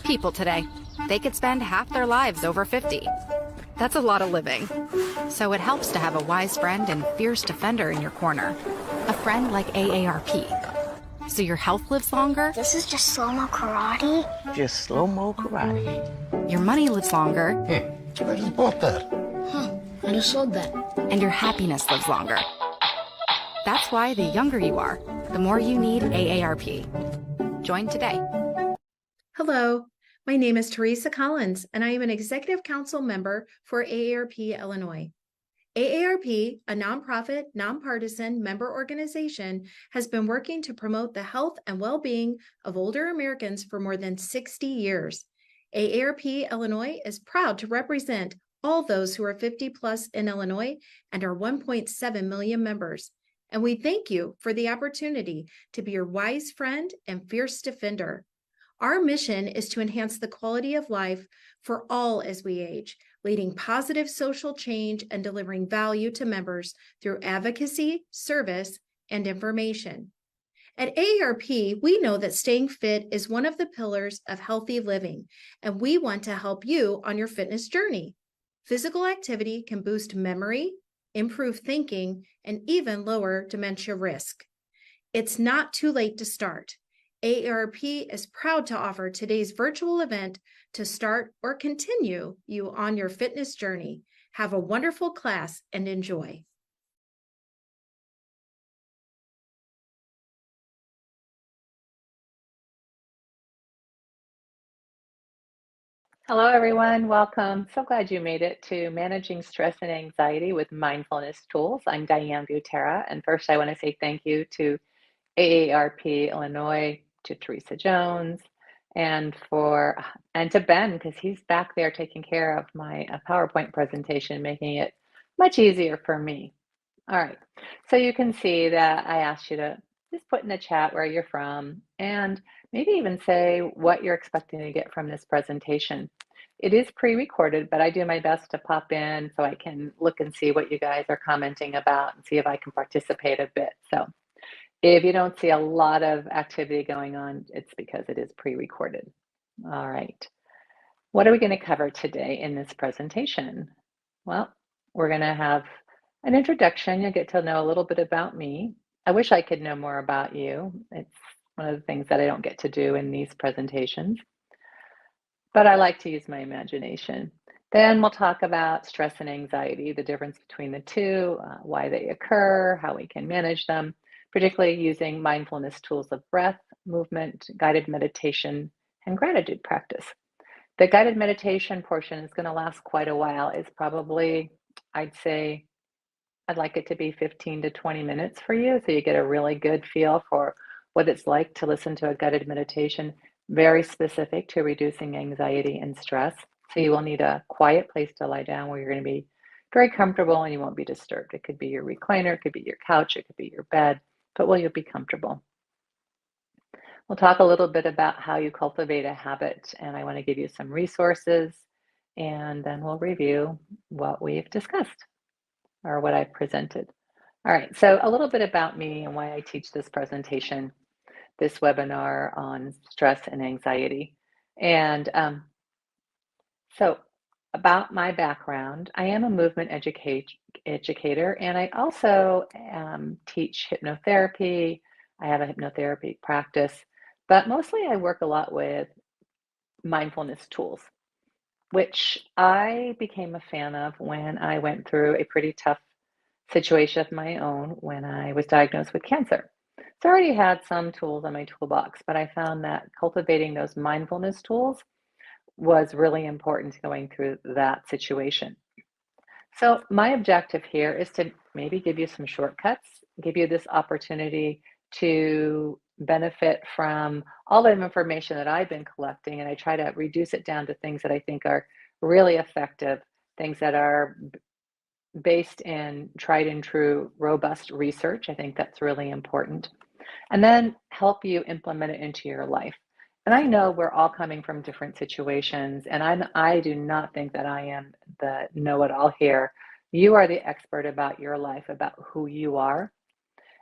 people today. They could spend half their lives over 50. That's a lot of living. So it helps to have a wise friend and fierce defender in your corner. A friend like AARP. So your health lives longer. This is just slow-mo karate? Just slow-mo karate. Your money lives longer. I just bought that. I just sold that. And your happiness lives longer. That's why the younger you are, the more you need AARP. Join today. Hello, my name is Teresa Collins, and I am an Executive Council member for AARP Illinois. AARP, a nonprofit, nonpartisan member organization, has been working to promote the health and well-being of older Americans for more than 60 years. AARP Illinois is proud to represent all those who are 50 plus in Illinois and our 1.7 million members. And we thank you for the opportunity to be your wise friend and fierce defender. Our mission is to enhance the quality of life for all as we age, leading positive social change and delivering value to members through advocacy, service, and information. At AARP, we know that staying fit is one of the pillars of healthy living, and we want to help you on your fitness journey. Physical activity can boost memory, improve thinking, and even lower dementia risk. It's not too late to start. AARP is proud to offer today's virtual event to start or continue you on your fitness journey. Have a wonderful class and enjoy. Hello, everyone. Welcome. So glad you made it to Managing Stress and Anxiety with Mindfulness Tools. I'm Diane Butera. And first, I want to say thank you to AARP Illinois, to Teresa Jones, and to Ben, because he's back there taking care of my PowerPoint presentation, making it much easier for me. All right. So you can see that I asked you to just put in the chat where you're from and maybe even say what you're expecting to get from this presentation. It is pre-recorded, but I do my best to pop in so I can look and see what you guys are commenting about and see if I can participate a bit. So if you don't see a lot of activity going on, it's because it is pre-recorded. All right. What are we going to cover today in this presentation? Well, we're going to have an introduction. You'll get to know a little bit about me. I wish I could know more about you. It's one of the things that I don't get to do in these presentations, but I like to use my imagination. Then we'll talk about stress and anxiety, the difference between the two, why they occur, how we can manage them, particularly using mindfulness tools of breath, movement, guided meditation, and gratitude practice. The guided meditation portion is going to last quite a while. It's probably, I'd say, I'd like it to be 15 to 20 minutes for you, so you get a really good feel for what it's like to listen to a guided meditation, very specific to reducing anxiety and stress. So you will need a quiet place to lie down where you're going to be very comfortable and you won't be disturbed. It could be your recliner, it could be your couch, it could be your bed, but will you be comfortable? We'll talk a little bit about how you cultivate a habit, and I want to give you some resources, and then we'll review what we've discussed or what I presented. All right, so a little bit about me and why I teach this presentation, this webinar on stress and anxiety. And so about my background, I am a movement educator, and I also teach hypnotherapy. I have a hypnotherapy practice, but mostly I work a lot with mindfulness tools, which I became a fan of when I went through a pretty tough situation of my own when I was diagnosed with cancer. So I already had some tools in my toolbox, but I found that cultivating those mindfulness tools was really important going through that situation. So my objective here is to maybe give you some shortcuts, give you this opportunity to benefit from all the information that I've been collecting, and I try to reduce it down to things that I think are really effective, things that are based in tried and true, robust research. I think that's really important. And then help you implement it into your life. And I know we're all coming from different situations, and I do not think that I am the know-it-all here. You are the expert about your life, about who you are.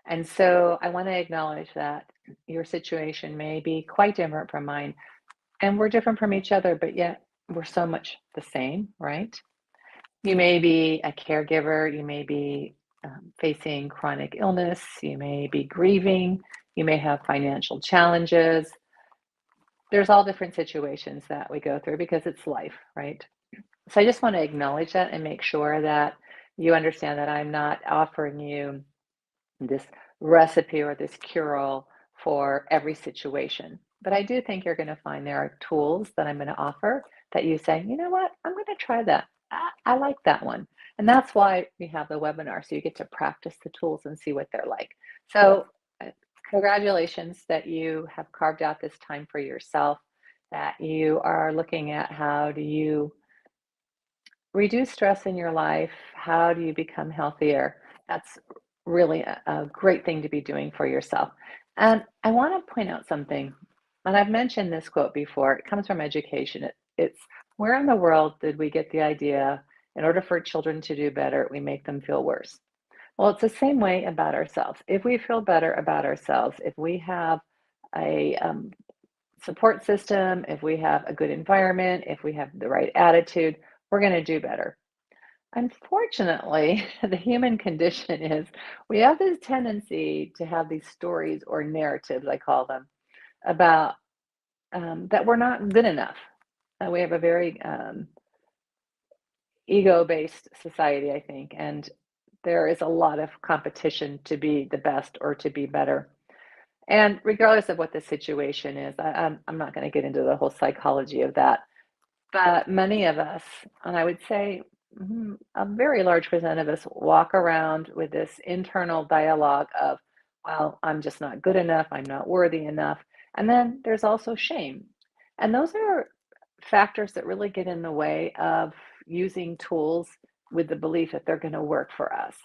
And so I want to acknowledge that your situation may be quite different from mine. And we're different from each other, but yet we're so much the same, right? You may be a caregiver, you may be facing chronic illness, you may be grieving, you may have financial challenges. There's all different situations that we go through because it's life, right? So I just want to acknowledge that and make sure that you understand that I'm not offering you this recipe or this cure-all for every situation. But I do think you're going to find there are tools that I'm going to offer that you say, you know what, I'm going to try that. I like that one. And that's why we have the webinar. So you get to practice the tools and see what they're like. So congratulations that you have carved out this time for yourself, that you are looking at how do you reduce stress in your life? How do you become healthier? That's really a great thing to be doing for yourself. And I want to point out something, and I've mentioned this quote before. It comes from education. It's where in the world did we get the idea in order for children to do better, we make them feel worse? Well, it's the same way about ourselves. If we feel better about ourselves, if we have a support system, if we have a good environment, if we have the right attitude, we're going to do better. Unfortunately, the human condition is we have this tendency to have these stories or narratives, I call them, about that we're not good enough. We have a very ego-based society, I think, and there is a lot of competition to be the best or to be better. And regardless of what the situation is, I'm not going to get into the whole psychology of that. But many of us, and I would say a very large percent of us, walk around with this internal dialogue of, well, I'm just not good enough, I'm not worthy enough. And then there's also shame. And those are factors that really get in the way of using tools with the belief that they're going to work for us.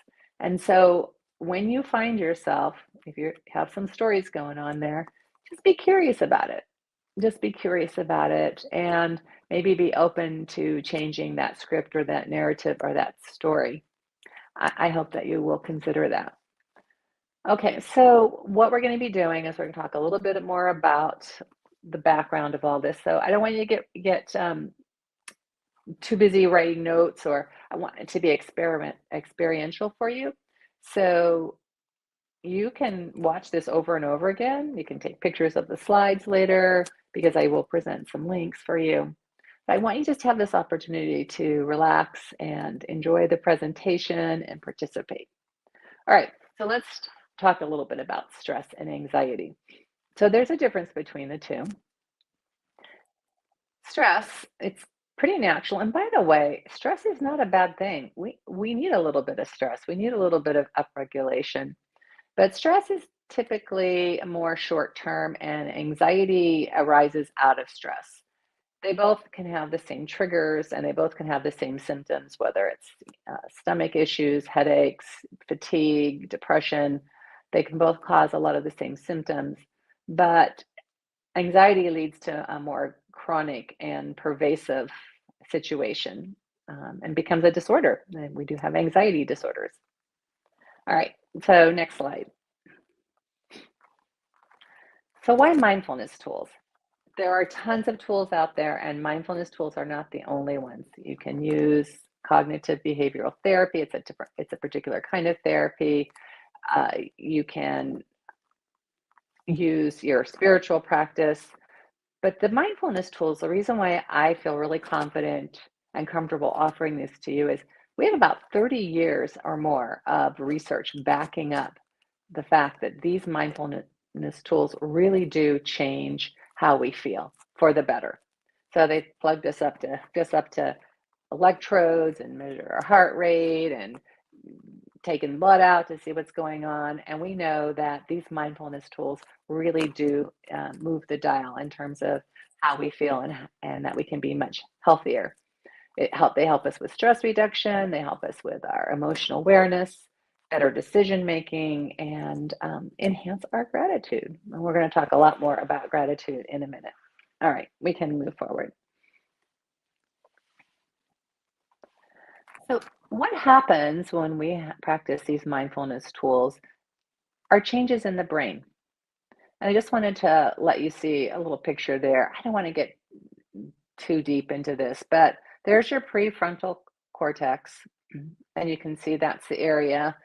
And so when you find yourself, if you have some stories going on there, just be curious about it. Just be curious about it and maybe be open to changing that script or that narrative or that story. I hope that you will consider that. Okay, so what we're going to be doing is we're going to talk a little bit more about the background of all this. So I don't want you to get too busy writing notes, or I want it to be experiential for you. So you can watch this over and over again. You can take pictures of the slides later because I will present some links for you. But I want you just to have this opportunity to relax and enjoy the presentation and participate. All right, so let's talk a little bit about stress and anxiety. So there's a difference between the two. Stress, it's pretty natural. And by the way, stress is not a bad thing. We need a little bit of stress. We need a little bit of upregulation. But stress is typically more short term, and anxiety arises out of stress. They both can have the same triggers and they both can have the same symptoms, whether it's stomach issues, headaches, fatigue, depression. They can both cause a lot of the same symptoms. But anxiety leads to a more chronic and pervasive situation and becomes a disorder. And we do have anxiety disorders. All right, so next slide. So why mindfulness tools? There are tons of tools out there, and mindfulness tools are not the only ones. You can use cognitive behavioral therapy. It's a particular kind of therapy. You can use your spiritual practice. But the mindfulness tools, the reason why I feel really confident and comfortable offering this to you is we have about 30 years or more of research backing up the fact that these mindfulness tools really do change how we feel for the better. So they plugged us up to electrodes and measure our heart rate and taking blood out to see what's going on. And we know that these mindfulness tools really do move the dial in terms of how we feel and that we can be much healthier. They help us with stress reduction. They help us with our emotional awareness, better decision making, and enhance our gratitude. And we're going to talk a lot more about gratitude in a minute. All right, we can move forward. So what happens when we practice these mindfulness tools are changes in the brain. And I just wanted to let you see a little picture there. I don't want to get too deep into this, but there's your prefrontal cortex. And you can see that's the area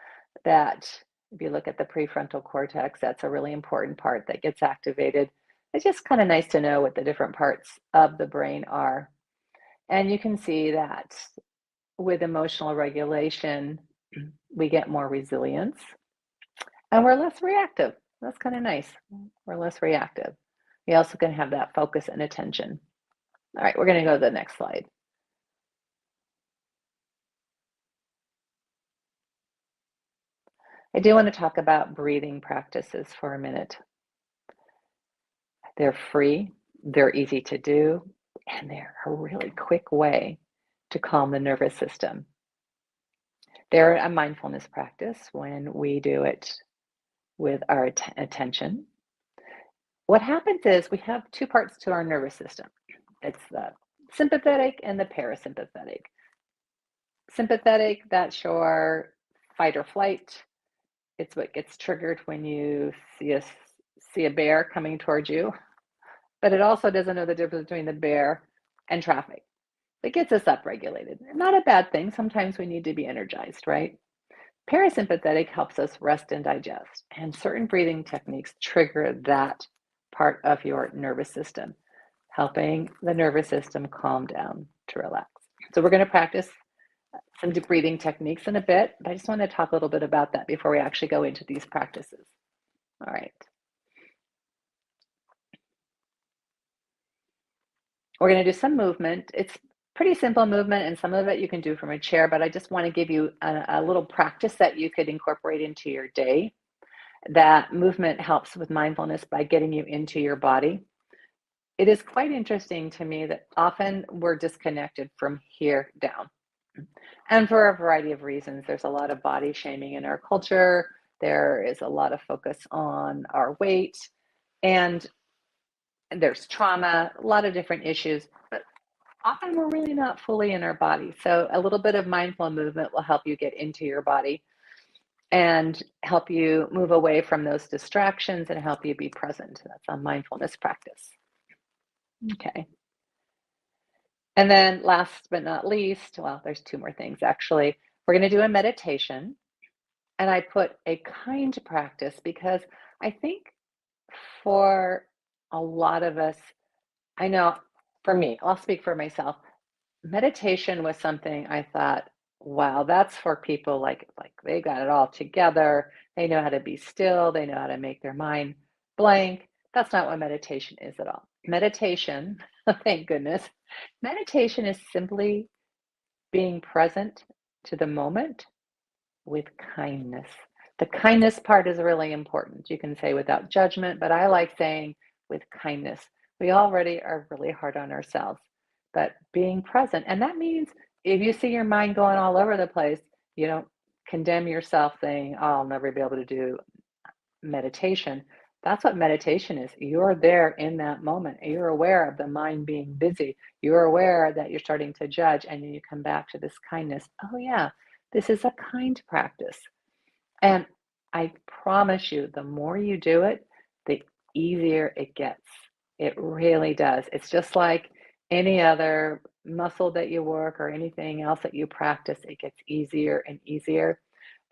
that, if you look at the prefrontal cortex, that's a really important part that gets activated. It's just kind of nice to know what the different parts of the brain are. And you can see that with emotional regulation, we get more resilience and we're less reactive. That's kind of nice. We're less reactive. We also can have that focus and attention. All right, we're going to go to the next slide. I do want to talk about breathing practices for a minute. They're free, they're easy to do, and they're a really quick way to calm the nervous system. They're a mindfulness practice when we do it with our attention. What happens is we have two parts to our nervous system. It's the sympathetic and the parasympathetic. Sympathetic, that's your fight or flight. It's what gets triggered when you see a bear coming towards you, but it also doesn't know the difference between the bear and traffic. It gets us upregulated. Not a bad thing. Sometimes we need to be energized, right? Parasympathetic helps us rest and digest, and certain breathing techniques trigger that part of your nervous system, helping the nervous system calm down to relax. So we're going to practice some deep breathing techniques in a bit, but I just want to talk a little bit about that before we actually go into these practices. All right. We're going to do some movement. It's pretty simple movement, and some of it you can do from a chair, but I just want to give you a little practice that you could incorporate into your day. That movement helps with mindfulness by getting you into your body. It is quite interesting to me that often we're disconnected from here down. And for a variety of reasons, there's a lot of body shaming in our culture. There is a lot of focus on our weight, and there's trauma, a lot of different issues, but often we're really not fully in our body. So a little bit of mindful movement will help you get into your body and help you move away from those distractions and help you be present. That's a mindfulness practice. Okay. And then last but not least, well, there's two more things actually. We're going to do a meditation. And I put a kind practice because I think for a lot of us, I know for me, I'll speak for myself, meditation was something I thought, wow, that's for people like they got it all together. They know how to be still. They know how to make their mind blank. That's not what meditation is at all. Meditation, thank goodness, meditation is simply being present to the moment with kindness. The kindness part is really important. You can say without judgment, but I like saying with kindness. We already are really hard on ourselves, but being present. And that means if you see your mind going all over the place, you don't condemn yourself saying, oh, I'll never be able to do meditation. That's what meditation is. You're there in that moment. You're aware of the mind being busy. You're aware that you're starting to judge, and then you come back to this kindness. Oh, yeah, this is a kind practice. And I promise you, the more you do it, the easier it gets. It really does. It's just like any other muscle that you work or anything else that you practice, it gets easier and easier.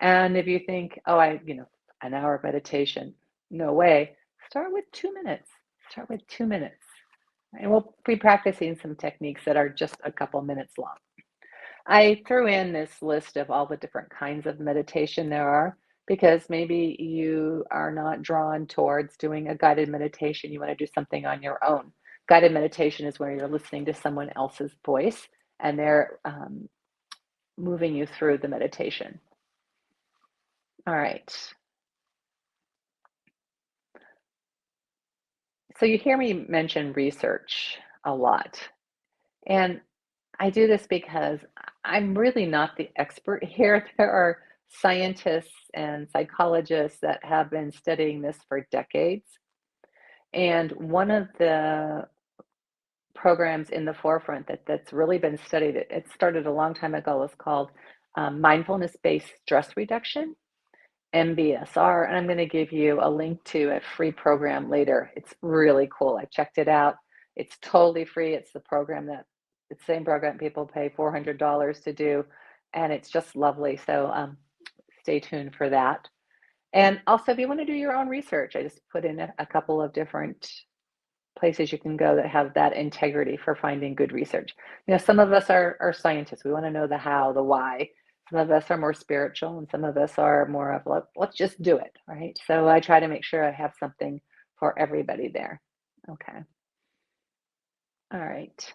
And if you think, oh, an hour of meditation, no way. Start with 2 minutes. Start with 2 minutes. And we'll be practicing some techniques that are just a couple minutes long. I threw in this list of all the different kinds of meditation there are because maybe you are not drawn towards doing a guided meditation. You want to do something on your own. Guided meditation is where you're listening to someone else's voice and they're moving you through the meditation. All right. So you hear me mention research a lot. And I do this because I'm really not the expert here. There are scientists and psychologists that have been studying this for decades. And one of the programs in the forefront that's really been studied, it started a long time ago, is called mindfulness-based stress reduction, MBSR. And I'm going to give you a link to a free program later. It's really cool. I checked it out. It's totally free. It's the same program people pay $400 to do, and it's just lovely. So stay tuned for that. And also, if you want to do your own research, I just put in a couple of different places you can go that have that integrity for finding good research. Some of us are scientists. We want to know the how, the why. Some of us are more spiritual, and some of us are more of let's just do it, right? So I try to make sure I have something for everybody there. Okay. All right.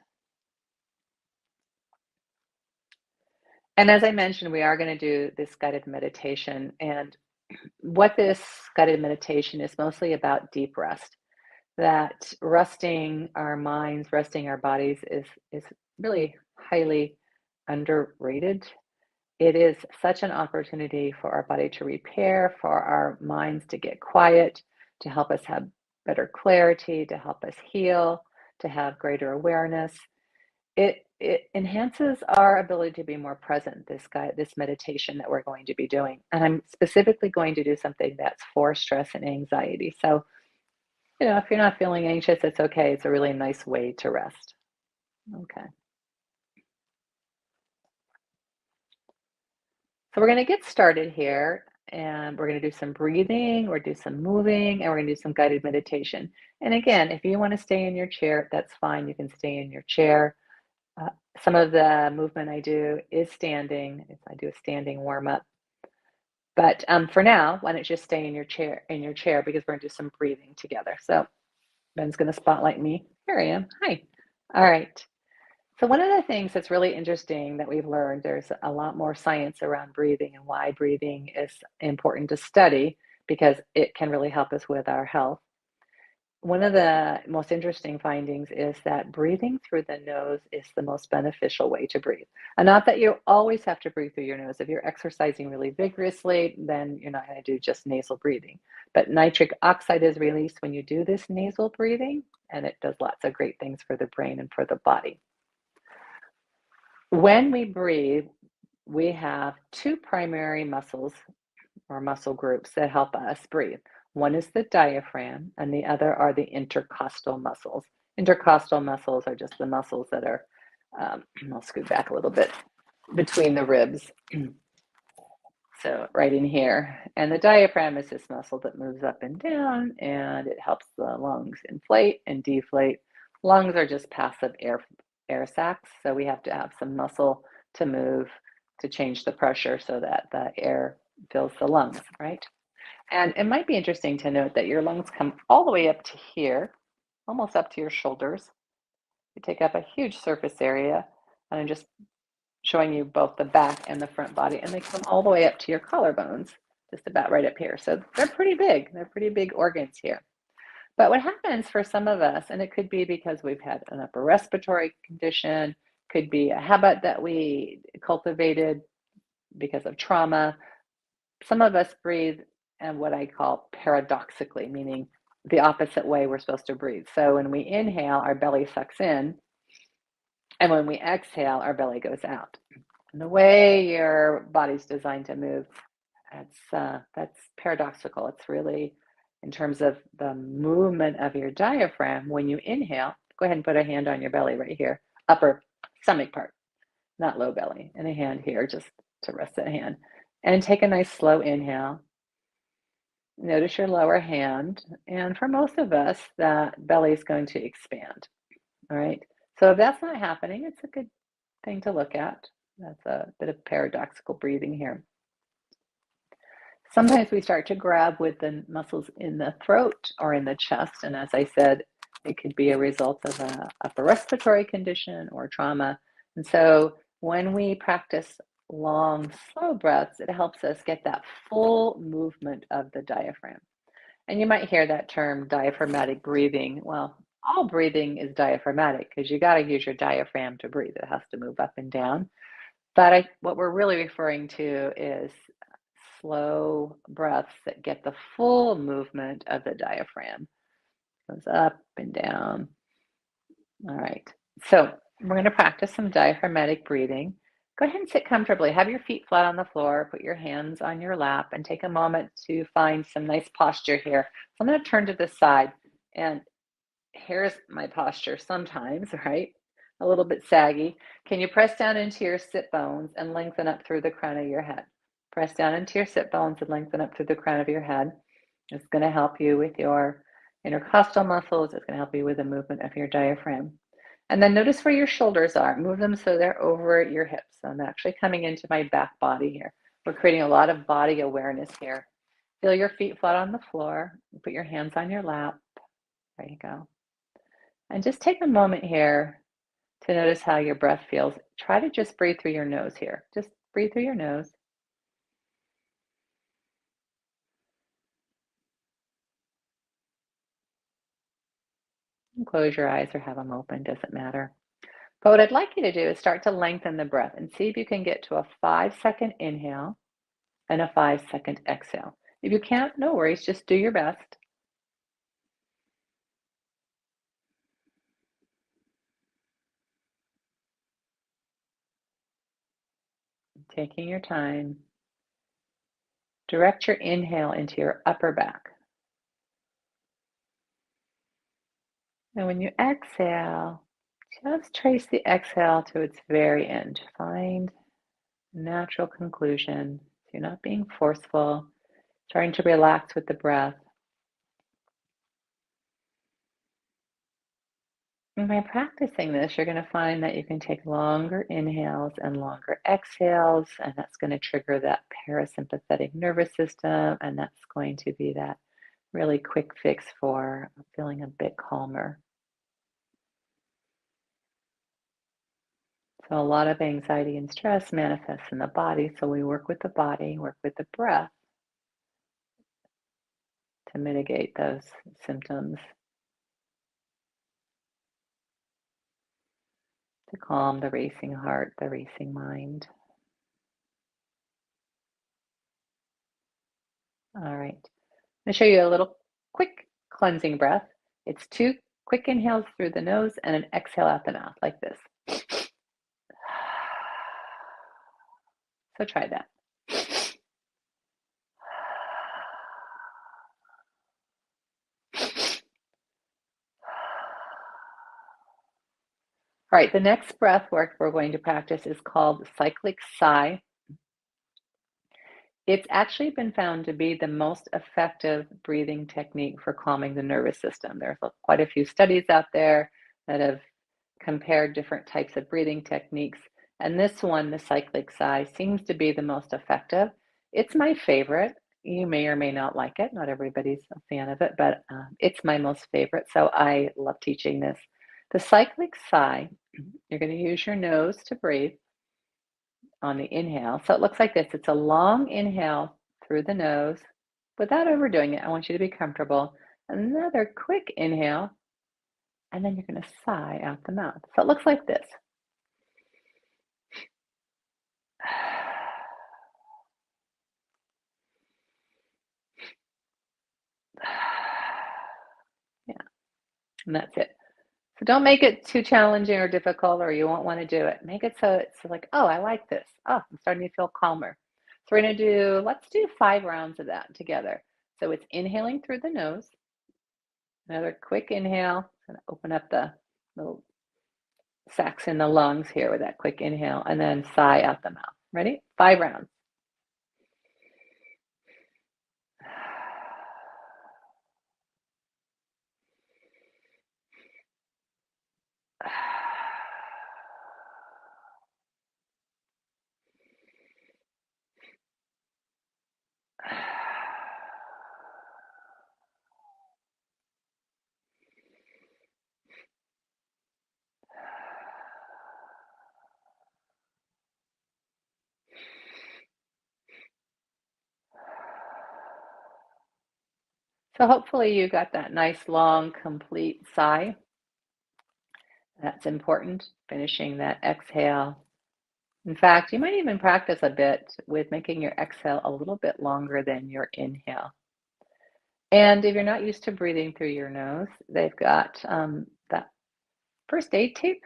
And as I mentioned, we are going to do this guided meditation. And what this guided meditation is mostly about deep rest. That resting our minds, resting our bodies is really highly underrated. It is such an opportunity for our body to repair, for our minds to get quiet, to help us have better clarity, to help us heal, to have greater awareness. It enhances our ability to be more present, this meditation that we're going to be doing. And I'm specifically going to do something that's for stress and anxiety. So, if you're not feeling anxious, it's okay. It's a really nice way to rest. Okay. So we're going to get started here, and we're going to do some breathing, or do some moving, and we're going to do some guided meditation. And again, if you want to stay in your chair, that's fine. You can stay in your chair. Some of the movement I do is standing. I do a standing warm up. But for now, why don't you just stay in your chair because we're going to do some breathing together. So Ben's going to spotlight me. Here I am. Hi. All right. So one of the things that's really interesting that we've learned, there's a lot more science around breathing and why breathing is important to study because it can really help us with our health. One of the most interesting findings is that breathing through the nose is the most beneficial way to breathe. And not that you always have to breathe through your nose. If you're exercising really vigorously, then you're not going to do just nasal breathing. But nitric oxide is released when you do this nasal breathing, and it does lots of great things for the brain and for the body. When we breathe, we have two primary muscles or muscle groups that help us breathe. One is the diaphragm, and the other are the intercostal muscles. Intercostal muscles are just the muscles that are, I'll scoot back a little bit, between the ribs. So right in here. And the diaphragm is this muscle that moves up and down, and it helps the lungs inflate and deflate. Lungs are just passive air sacs, so we have to have some muscle to move, to change the pressure so that the air fills the lungs, right? And it might be interesting to note that your lungs come all the way up to here, almost up to your shoulders. They take up a huge surface area, and I'm just showing you both the back and the front body, and they come all the way up to your collarbones, just about right up here. So they're pretty big. They're pretty big organs here. But what happens for some of us, and it could be because we've had an upper respiratory condition, could be a habit that we cultivated because of trauma. Some of us breathe in what I call paradoxically, meaning the opposite way we're supposed to breathe. So when we inhale, our belly sucks in, and when we exhale, our belly goes out. And the way your body's designed to move, that's paradoxical. It's really, in terms of the movement of your diaphragm, when you inhale, go ahead and put a hand on your belly right here, upper stomach part, not low belly, and a hand here just to rest that hand. And take a nice slow inhale. Notice your lower hand. And for most of us, that belly is going to expand. All right. So if that's not happening, it's a good thing to look at. That's a bit of paradoxical breathing here. Sometimes we start to grab with the muscles in the throat or in the chest. And as I said, it could be a result of a upper respiratory condition or trauma. And so when we practice long, slow breaths, it helps us get that full movement of the diaphragm. And you might hear that term diaphragmatic breathing. Well, all breathing is diaphragmatic because you got to use your diaphragm to breathe. It has to move up and down. But what we're really referring to is slow breaths that get the full movement of the diaphragm. Goes up and down. All right. So we're going to practice some diaphragmatic breathing. Go ahead and sit comfortably. Have your feet flat on the floor. Put your hands on your lap and take a moment to find some nice posture here. So I'm going to turn to the side. And here's my posture sometimes, right? A little bit saggy. Can you press down into your sit bones and lengthen up through the crown of your head? Press down into your sit bones and lengthen up through the crown of your head. It's going to help you with your intercostal muscles. It's going to help you with the movement of your diaphragm. And then notice where your shoulders are. Move them so they're over your hips. So I'm actually coming into my back body here. We're creating a lot of body awareness here. Feel your feet flat on the floor. Put your hands on your lap. There you go. And just take a moment here to notice how your breath feels. Try to just breathe through your nose here. Just breathe through your nose. And close your eyes or have them open, doesn't matter. But what I'd like you to do is start to lengthen the breath and see if you can get to a 5-second inhale and a 5-second exhale. If you can't, no worries, just do your best. Taking your time. Direct your inhale into your upper back. And when you exhale, just trace the exhale to its very end. Find a natural conclusion. So you're not being forceful, trying to relax with the breath. And by practicing this, you're going to find that you can take longer inhales and longer exhales, and that's going to trigger that parasympathetic nervous system, and that's going to be that really quick fix for feeling a bit calmer. So a lot of anxiety and stress manifests in the body, so we work with the body, work with the breath to mitigate those symptoms, to calm the racing heart, the racing mind. All right. I'm going to show you a little quick cleansing breath. It's 2 quick inhales through the nose and an exhale out the mouth, like this. So try that. All right, the next breath work we're going to practice is called cyclic sigh. It's actually been found to be the most effective breathing technique for calming the nervous system. There's quite a few studies out there that have compared different types of breathing techniques. And this one, the cyclic sigh, seems to be the most effective. It's my favorite. You may or may not like it. Not everybody's a fan of it, but it's my most favorite. So I love teaching this. The cyclic sigh, you're going to use your nose to breathe on the inhale. So it looks like this. It's a long inhale through the nose without overdoing it. I want you to be comfortable. Another quick inhale, and then you're going to sigh out the mouth. So it looks like this. Yeah, and that's it. So don't make it too challenging or difficult, or you won't want to do it. Make it so it's like, oh, I like this. Oh, I'm starting to feel calmer. So we're going to do, let's do 5 rounds of that together. So it's inhaling through the nose. Another quick inhale. Going to open up the little sacs in the lungs here with that quick inhale, and then sigh out the mouth. Ready? 5 rounds. So hopefully you got that nice, long, complete sigh. That's important, finishing that exhale. In fact, you might even practice a bit with making your exhale a little bit longer than your inhale. And if you're not used to breathing through your nose, they've got that first aid tape.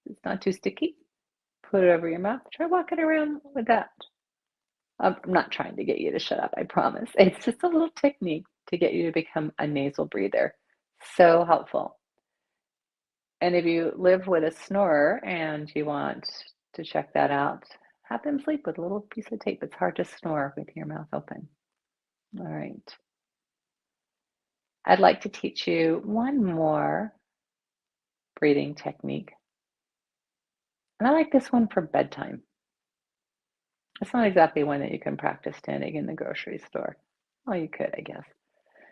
It's not too sticky. Put it over your mouth. Try walking around with that. I'm not trying to get you to shut up, I promise. It's just a little technique to get you to become a nasal breather. So helpful. And if you live with a snorer and you want to check that out, have them sleep with a little piece of tape. It's hard to snore with your mouth open. All right. I'd like to teach you one more breathing technique. And I like this one for bedtime. It's not exactly one that you can practice standing in the grocery store. Well, you could, I guess.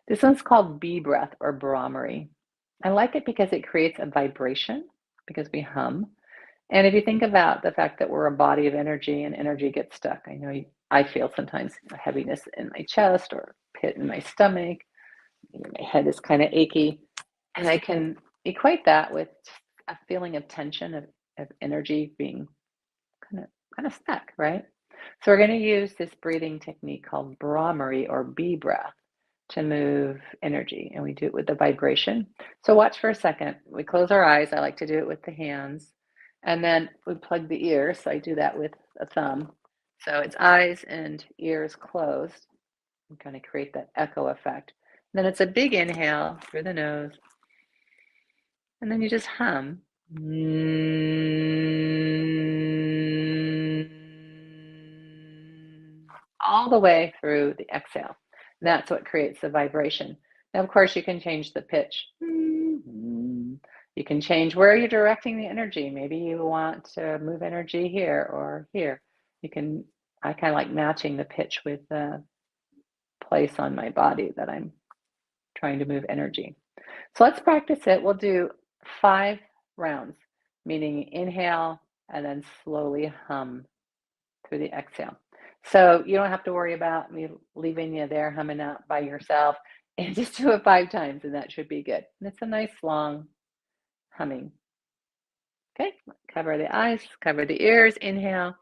This one's called bee breath or Brahmari. I like it because it creates a vibration because we hum. And if you think about the fact that we're a body of energy and energy gets stuck, I know I feel sometimes a heaviness in my chest or pit in my stomach. My head is kind of achy. And I can equate that with a feeling of tension, of energy being kind of stuck, right? So we're going to use this breathing technique called Brahmari or bee breath to move energy, and we do it with the vibration. So watch for a second. We close our eyes. I like to do it with the hands, and then we plug the ears. So I do that with a thumb. So it's eyes and ears closed. I'm going to create that echo effect. And then it's a big inhale through the nose, and then you just hum. All the way through the exhale. That's what creates the vibration. Now, of course, you can change the pitch. You can change where you're directing the energy. Maybe you want to move energy here or here. I kind of like matching the pitch with the place on my body that I'm trying to move energy. So let's practice it. We'll do 5 rounds, meaning inhale and then slowly hum through the exhale. So you don't have to worry about me leaving you there humming out by yourself, and just do it 5 times and that should be good. And it's a nice long humming. Okay, cover the eyes, cover the ears, inhale.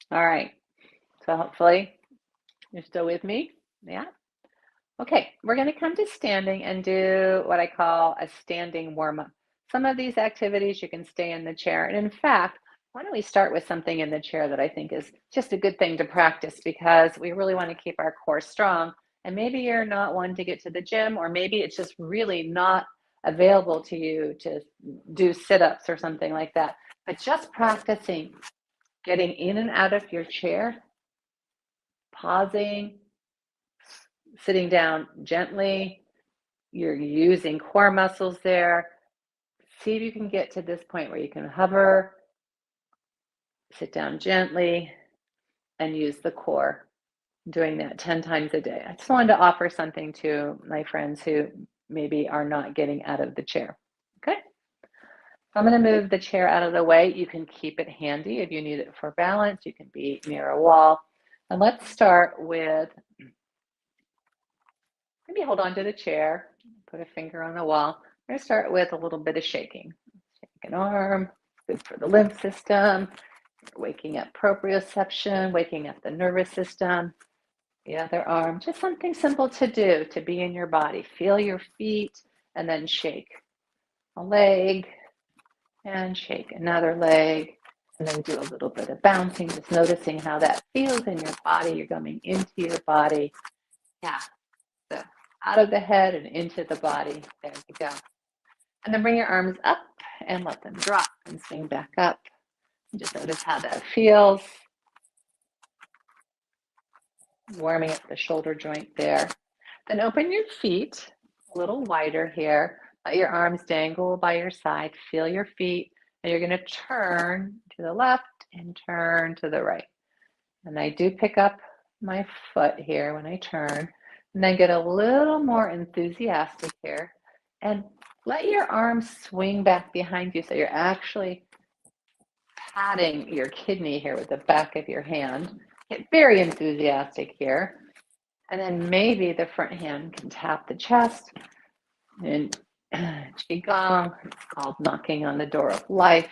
All right, so hopefully you're still with me. Yeah. Okay, we're going to come to standing and do what I call a standing warm-up. Some of these activities you can stay in the chair. And in fact, why don't we start with something in the chair that I think is just a good thing to practice because we really want to keep our core strong. And maybe you're not one to get to the gym, or maybe it's just really not available to you to do sit-ups or something like that. But just practicing getting in and out of your chair, pausing, sitting down gently, you're using core muscles there. See if you can get to this point where you can hover, sit down gently, and use the core. Doing that 10 times a day. I just wanted to offer something to my friends who maybe are not getting out of the chair. Okay? So I'm going to move the chair out of the way. You can keep it handy if you need it for balance. You can be near a wall. And let's start with, maybe hold on to the chair, put a finger on the wall. We're going to start with a little bit of shaking. Shake an arm, good for the lymph system. You're waking up proprioception, waking up the nervous system. The other arm, just something simple to do to be in your body. Feel your feet and then shake a leg and shake another leg. And then do a little bit of bouncing, just noticing how that feels in your body. You're coming into your body. Yeah. So out of the head and into the body. There you go. And then bring your arms up and let them drop and swing back up. Just notice how that feels. warming up the shoulder joint there. Then open your feet a little wider here. Let your arms dangle by your side. Feel your feet. And you're going to turn to the left and turn to the right. And I do pick up my foot here when I turn. And then get a little more enthusiastic here. And let your arms swing back behind you so you're actually patting your kidney here with the back of your hand. Get very enthusiastic here. And then maybe the front hand can tap the chest. And Qigong, it's called knocking on the door of life.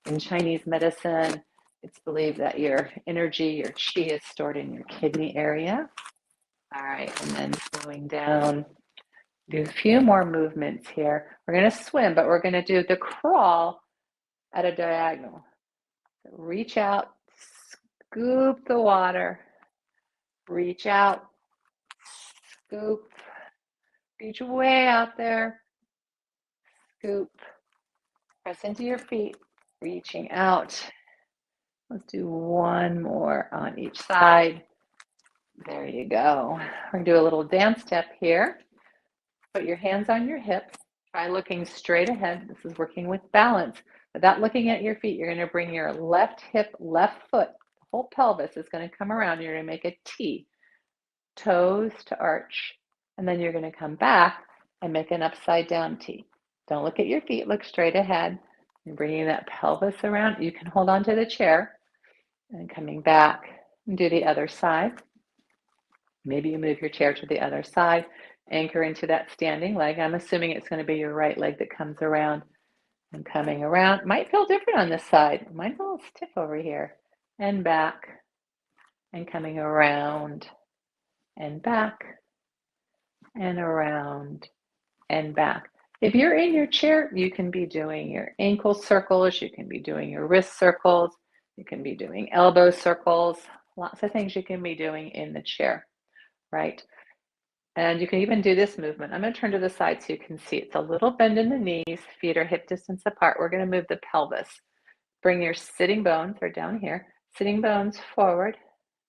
In Chinese medicine, it's believed that your energy, your qi is stored in your kidney area. All right, and then going down, do a few more movements here. We're going to swim, but we're going to do the crawl at a diagonal. So reach out, scoop the water, reach out, scoop, reach way out there, scoop, press into your feet, reaching out. Let's do one more on each side. There you go. We're going to do a little dance step here. Put your hands on your hips. Try looking straight ahead. This is working with balance. Without looking at your feet, you're going to bring your left hip, left foot, the whole pelvis is going to come around. You're going to make a T, toes to arch, and then you're going to come back and make an upside down T. Don't look at your feet, look straight ahead. And bringing that pelvis around. You can hold on to the chair and coming back and do the other side. Maybe you move your chair to the other side, anchor into that standing leg. I'm assuming it's going to be your right leg that comes around and coming around. Might feel different on this side. Mine's a little stiff over here. And back and coming around and back and around and back. If you're in your chair, you can be doing your ankle circles. You can be doing your wrist circles. You can be doing elbow circles. Lots of things you can be doing in the chair, right? And you can even do this movement. I'm going to turn to the side so you can see. It's a little bend in the knees. Feet are hip distance apart. We're going to move the pelvis. Bring your sitting bones, they're down here. Sitting bones forward,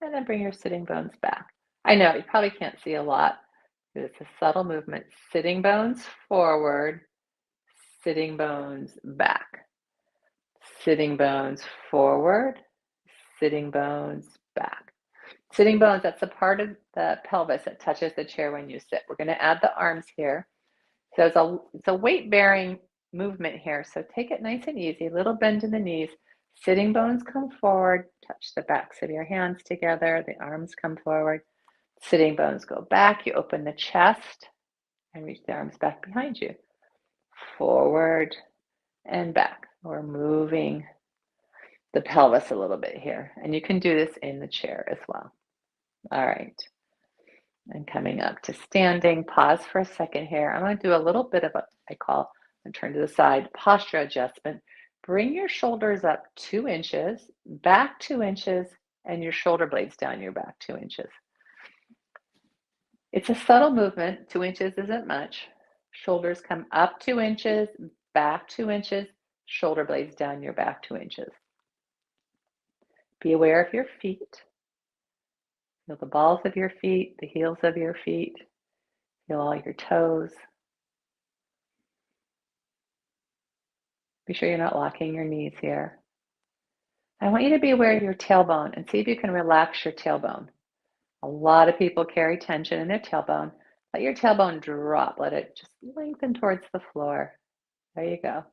and then bring your sitting bones back. I know, you probably can't see a lot. It's a subtle movement. Sitting bones forward, sitting bones back. Sitting bones forward, sitting bones back. Sitting bones, that's the part of the pelvis that touches the chair when you sit. We're going to add the arms here. So it's a weight-bearing movement here. So take it nice and easy. Little bend in the knees. Sitting bones come forward. Touch the backs of your hands together. The arms come forward. Sitting bones go back. You open the chest and reach the arms back behind you. Forward and back. We're moving the pelvis a little bit here. And you can do this in the chair as well. All right. And coming up to standing, pause for a second here. I'm going to do a little bit of what I call, and turn to the side, posture adjustment. Bring your shoulders up 2 inches, back 2 inches, and your shoulder blades down your back 2 inches. It's a subtle movement. 2 inches isn't much. Shoulders come up 2 inches, back 2 inches, shoulder blades down your back 2 inches. Be aware of your feet. Feel the balls of your feet, the heels of your feet. Feel all your toes. Be sure you're not locking your knees here. I want you to be aware of your tailbone and see if you can relax your tailbone. A lot of people carry tension in their tailbone. Let your tailbone drop. Let it just lengthen towards the floor. There you go.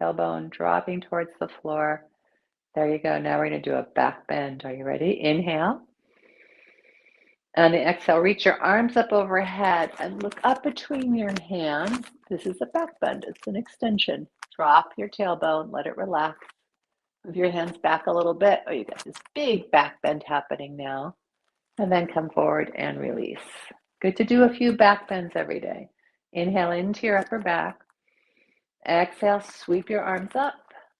Tailbone dropping towards the floor. There you go. Now we're going to do a back bend. Are you ready? Inhale. On the exhale, reach your arms up overhead and look up between your hands. This is a back bend. It's an extension. Drop your tailbone. Let it relax. Move your hands back a little bit. Oh, you got this big back bend happening now. And then come forward and release. Good to do a few back bends every day. Inhale into your upper back. Exhale, sweep your arms up.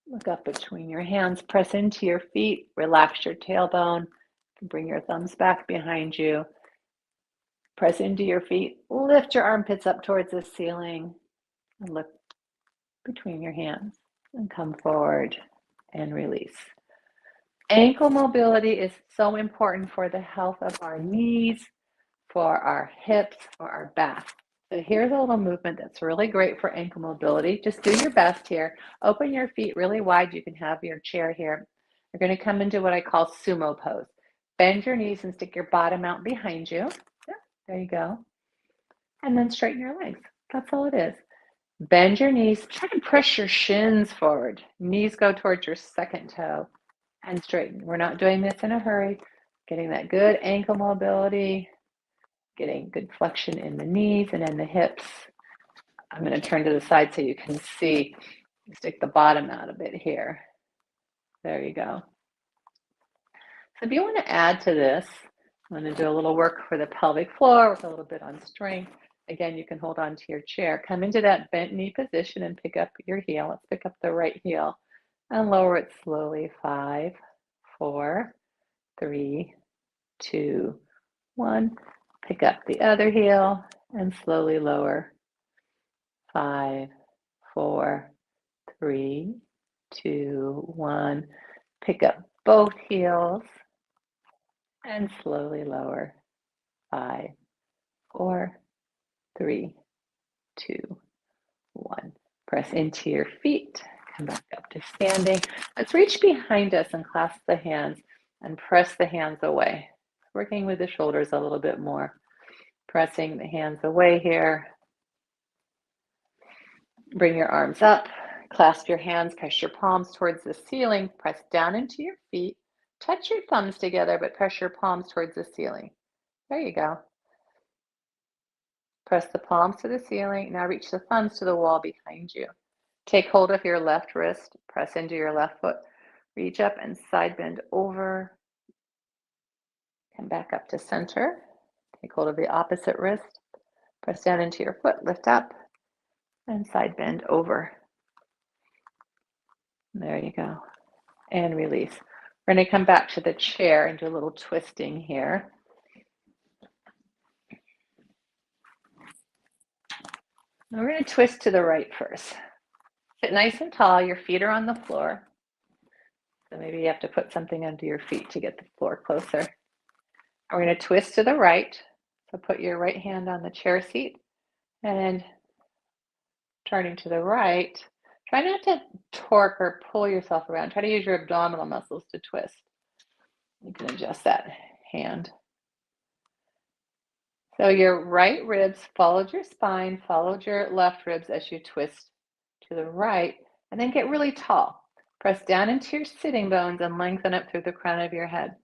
Look up between your hands. Press into your feet. Relax your tailbone. Bring your thumbs back behind you. Press into your feet. Lift your armpits up towards the ceiling. And look between your hands. And come forward and release. Ankle mobility is so important for the health of our knees, for our hips, for our back. So here's a little movement that's really great for ankle mobility. Just do your best here. Open your feet really wide. You can have your chair here. You're going to come into what I call sumo pose. Bend your knees and stick your bottom out behind you. Yeah, there you go. And then straighten your legs. That's all it is. Bend your knees. Try to press your shins forward. Knees go towards your second toe and straighten. We're not doing this in a hurry. Getting that good ankle mobility, getting good flexion in the knees and in the hips. I'm going to turn to the side so you can see. Stick the bottom out a bit here. There you go. So if you want to add to this, I'm going to do a little work for the pelvic floor, work a little bit on strength. Again, you can hold on to your chair. Come into that bent knee position and pick up your heel. Let's pick up the right heel and lower it slowly. 5, 4, 3, 2, 1. Pick up the other heel and slowly lower. 5, 4, 3, 2, 1. Pick up both heels and slowly lower. 5, 4, 3, 2, 1. Press into your feet. Come back up to standing. Let's reach behind us and clasp the hands and press the hands away. Working with the shoulders a little bit more. Pressing the hands away here. Bring your arms up. Clasp your hands. Press your palms towards the ceiling. Press down into your feet. Touch your thumbs together, but press your palms towards the ceiling. There you go. Press the palms to the ceiling. Now reach the thumbs to the wall behind you. Take hold of your left wrist. Press into your left foot. Reach up and side bend over. Come back up to center. Take hold of the opposite wrist. Press down into your foot. Lift up and side bend over. There you go. And release. We're going to come back to the chair and do a little twisting here. Now we're going to twist to the right first. Sit nice and tall. Your feet are on the floor. So maybe you have to put something under your feet to get the floor closer. We're going to twist to the right. So put your right hand on the chair seat and turning to the right. Try not to torque or pull yourself around. Try to use your abdominal muscles to twist. You can adjust that hand. So your right ribs followed your spine, followed your left ribs as you twist to the right, and then get really tall. Press down into your sitting bones and lengthen up through the crown of your head.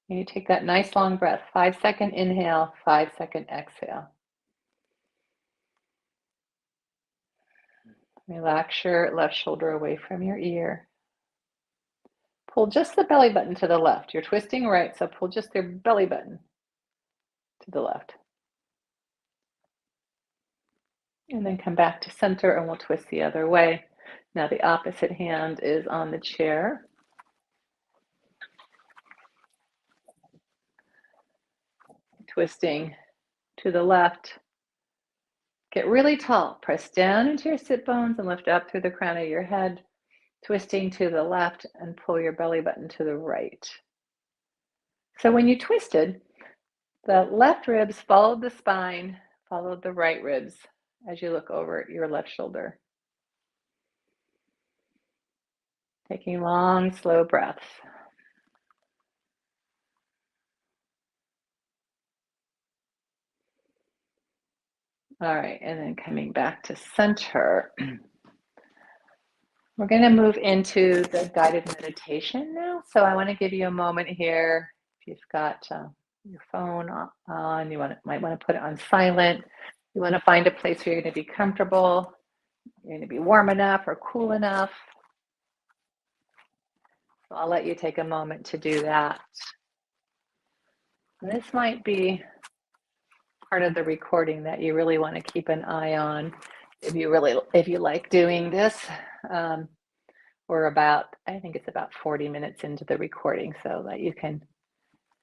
And you take that nice long breath. 5-second inhale, 5-second exhale. Relax your left shoulder away from your ear. Pull just the belly button to the left. You're twisting right, so pull just your belly button to the left. And then come back to center and we'll twist the other way. Now the opposite hand is on the chair. Twisting to the left. Get really tall. Press down into your sit bones and lift up through the crown of your head. Twisting to the left and pull your belly button to the right. So when you twisted, the left ribs followed the spine, followed the right ribs as you look over your left shoulder. Taking long, slow breaths. All right, and then coming back to center. We're going to move into the guided meditation now. So I want to give you a moment here. If you've got your phone on, you might want to put it on silent. You want to find a place where you're going to be comfortable. You're going to be warm enough or cool enough. So I'll let you take a moment to do that. And this might be part of the recording that you really want to keep an eye on if you like doing this. We're I think it's about 40 minutes into the recording so that you can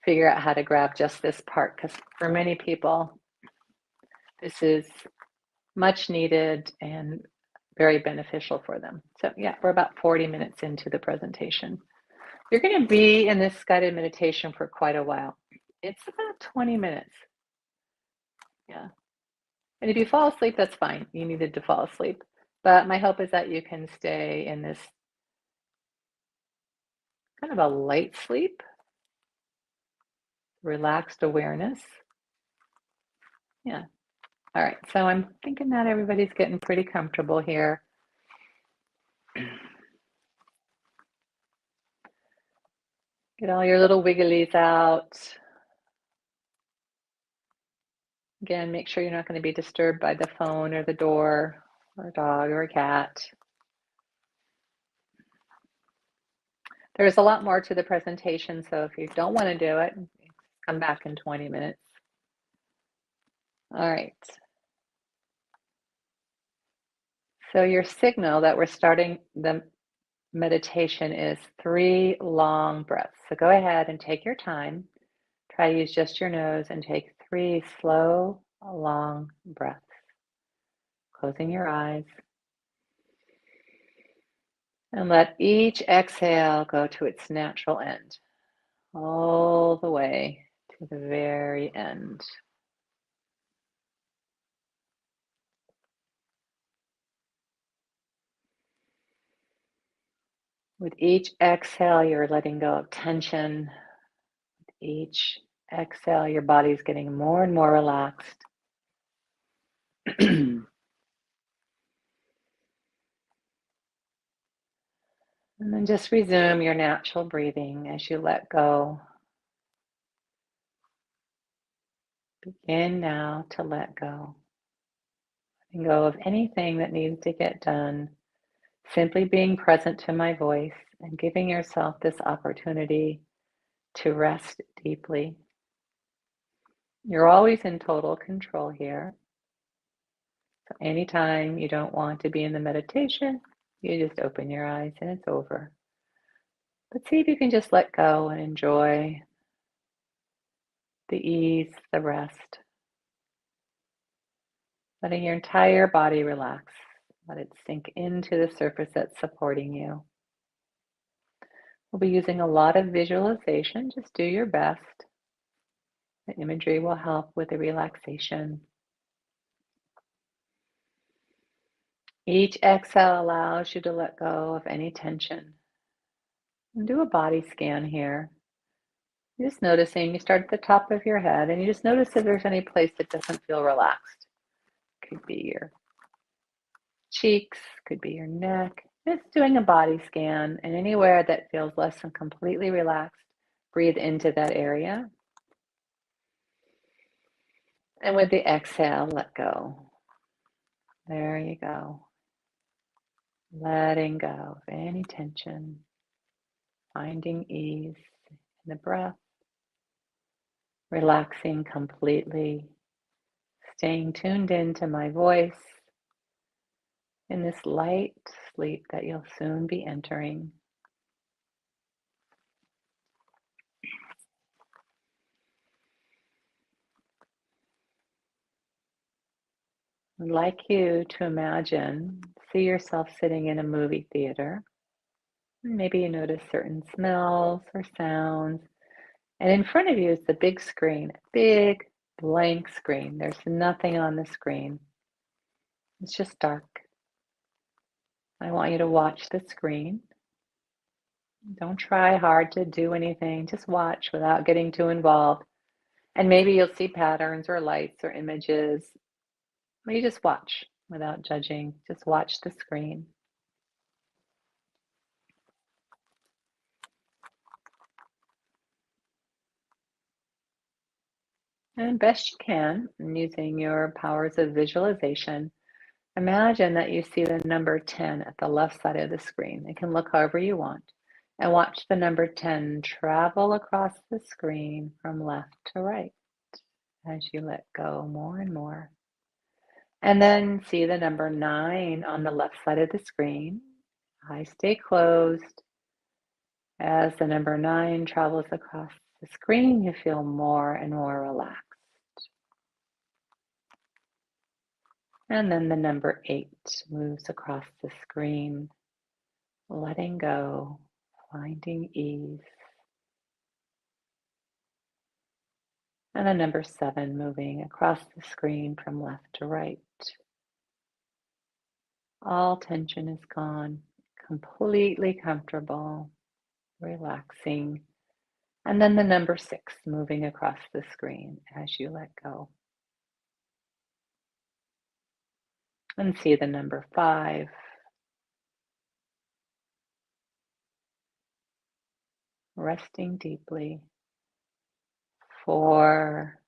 figure out how to grab just this part, because for many people, this is much needed and very beneficial for them. So yeah, we're about 40 minutes into the presentation. You're going to be in this guided meditation for quite a while. It's about 20 minutes. Yeah. And if you fall asleep, that's fine. You needed to fall asleep. But my hope is that you can stay in this kind of a light sleep, relaxed awareness. Yeah. All right. So I'm thinking that everybody's getting pretty comfortable here. Get all your little wigglies out. Again, make sure you're not going to be disturbed by the phone or the door or a dog or a cat. There's a lot more to the presentation, so if you don't want to do it, come back in 20 minutes. All right. So your signal that we're starting the meditation is 3 long breaths. So go ahead and take your time. Try to use just your nose and take 3 slow, long breaths. Closing your eyes. And let each exhale go to its natural end, all the way to the very end. With each exhale, you're letting go of tension. With each exhale, your body's getting more and more relaxed. And then just resume your natural breathing as you let go. Begin now to let go. Letting go of anything that needs to get done. Simply being present to my voice and giving yourself this opportunity to rest deeply. You're always in total control here. So anytime you don't want to be in the meditation, you just open your eyes and it's over. But see if you can just let go and enjoy the ease, the rest. Letting your entire body relax. Let it sink into the surface that's supporting you. We'll be using a lot of visualization. Just do your best. The imagery will help with the relaxation. Each exhale allows you to let go of any tension. And do a body scan here. You're just noticing, you start at the top of your head and you just notice if there's any place that doesn't feel relaxed. Could be your cheeks, could be your neck. Just doing a body scan, and anywhere that feels less than completely relaxed, breathe into that area. And with the exhale, let go. There you go. Letting go of any tension, finding ease in the breath, relaxing completely, staying tuned into my voice in this light sleep that you'll soon be entering. I'd like you to imagine, see yourself sitting in a movie theater. Maybe you notice certain smells or sounds. And in front of you is the big screen, big blank screen. There's nothing on the screen. It's just dark. I want you to watch the screen. Don't try hard to do anything. Just watch without getting too involved. And maybe you'll see patterns or lights or images. But you just watch without judging. Just watch the screen. And best you can, using your powers of visualization, imagine that you see the number 10 at the left side of the screen. It can look however you want. And watch the number 10 travel across the screen from left to right as you let go more and more. And then see the number 9 on the left side of the screen. Eyes stay closed. As the number 9 travels across the screen, you feel more and more relaxed. And then the number 8 moves across the screen, letting go, finding ease. And the number 7 moving across the screen from left to right. All tension is gone, completely comfortable, relaxing. And then the number 6 moving across the screen as you let go. And see the number 5. Resting deeply. 4.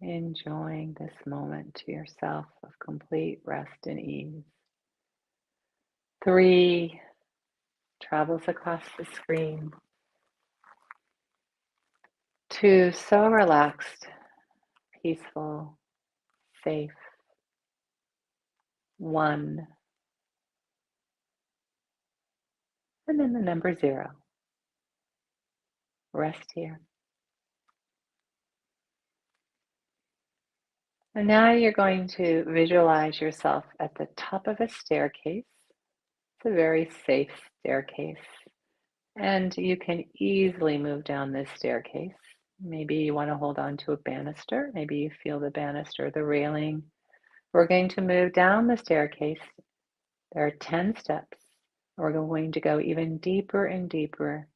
Enjoying this moment to yourself of complete rest and ease. 3. Travels across the screen. 2. So relaxed, peaceful, safe. 1. And then the number 0. Rest here. And now you're going to visualize yourself at the top of a staircase. It's a very safe staircase. And you can easily move down this staircase. Maybe you want to hold on to a banister. Maybe you feel the banister, the railing. We're going to move down the staircase. There are 10 steps. We're going to go even deeper and deeper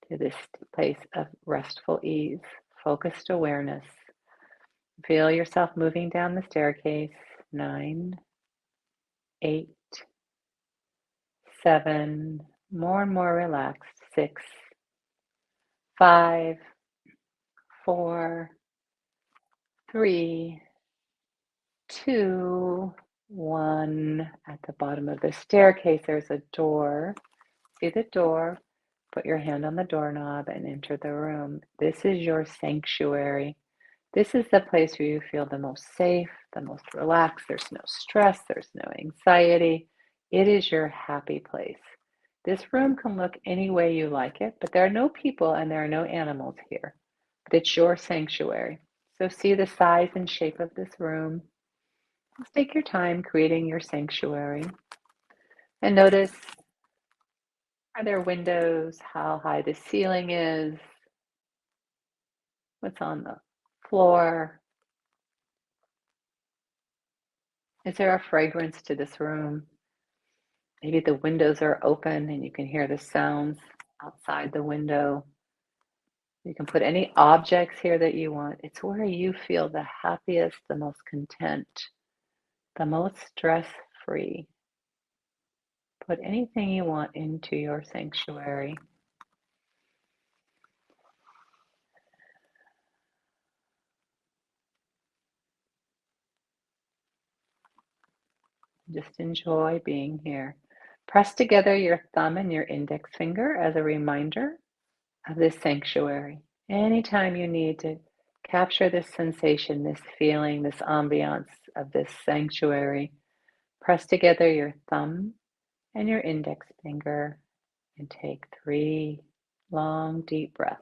to this place of restful ease, focused awareness. Feel yourself moving down the staircase. 9, 8, 7, more and more relaxed. 6, 5, 4, 3, 2, 1. At the bottom of the staircase, there's a door. See the door? Put your hand on the doorknob and enter the room. This is your sanctuary. This is the place where you feel the most safe, the most relaxed. There's no stress, there's no anxiety. It is your happy place. This room can look any way you like it, but there are no people and there are no animals here. But it's your sanctuary. So see the size and shape of this room. Just take your time creating your sanctuary. And notice, are there windows? How high the ceiling is? What's on the floor? Is there a fragrance to this room? Maybe the windows are open and you can hear the sounds outside the window. You can put any objects here that you want. It's where you feel the happiest, the most content, the most stress-free. Put anything you want into your sanctuary. Just enjoy being here. Press together your thumb and your index finger as a reminder of this sanctuary. Anytime you need to capture this sensation, this feeling, this ambiance of this sanctuary, press together your thumb and your index finger and take 3 long, deep breaths.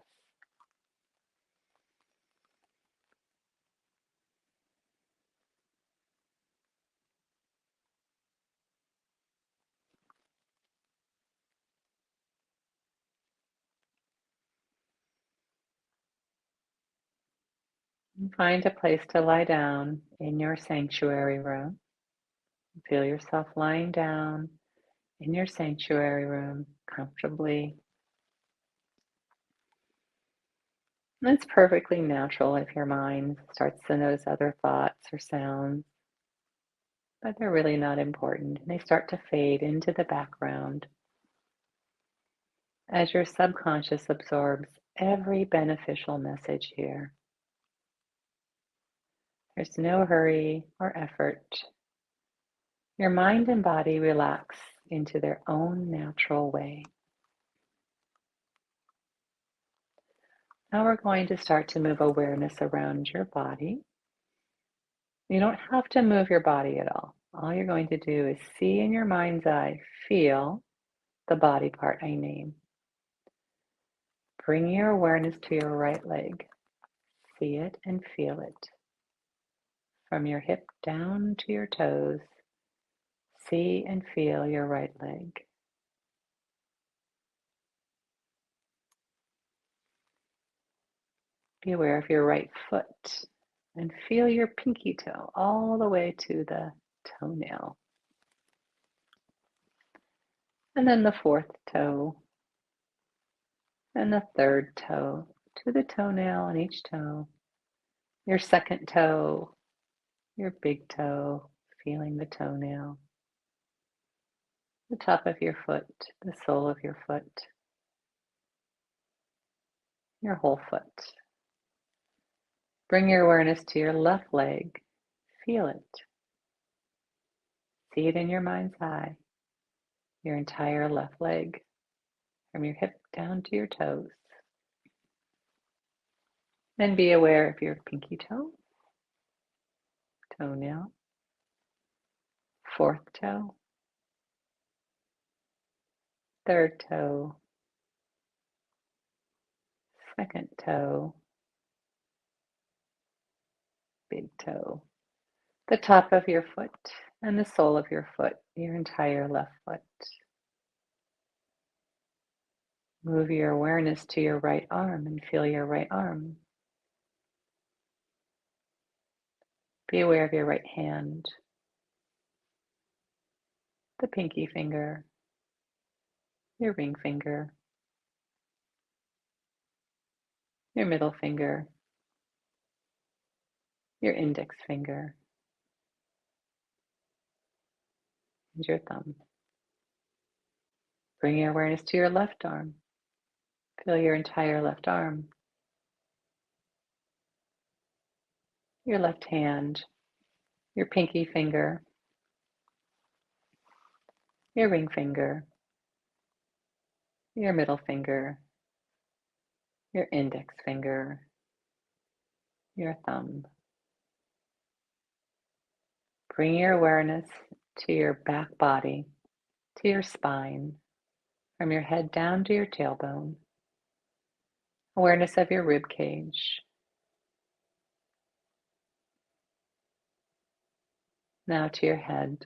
And find a place to lie down in your sanctuary room. Feel yourself lying down in your sanctuary room comfortably. And it's perfectly natural if your mind starts to notice other thoughts or sounds, but they're really not important. They start to fade into the background as your subconscious absorbs every beneficial message here. There's no hurry or effort. Your mind and body relax into their own natural way. Now we're going to start to move awareness around your body. You don't have to move your body at all. All you're going to do is see in your mind's eye, feel the body part I name. Bring your awareness to your right leg. See it and feel it. from your hip down to your toes. See and feel your right leg. Be aware of your right foot and feel your pinky toe all the way to the toenail. And then the fourth toe and the third toe to the toenail on each toe. Your second toe, your big toe, feeling the toenail. The top of your foot, the sole of your foot, your whole foot. Bring your awareness to your left leg. Feel it. See it in your mind's eye. Your entire left leg, from your hip down to your toes. And be aware of your pinky toe, toenail, fourth toe, third toe, second toe, big toe, the top of your foot and the sole of your foot, your entire left foot. Move your awareness to your right arm and feel your right arm. Be aware of your right hand, the pinky finger, your ring finger, your middle finger, your index finger, and your thumb. Bring your awareness to your left arm. Feel your entire left arm, your left hand, your pinky finger, your ring finger, your middle finger, your index finger, your thumb. Bring your awareness to your back body, to your spine, from your head down to your tailbone. Awareness of your rib cage. Now to your head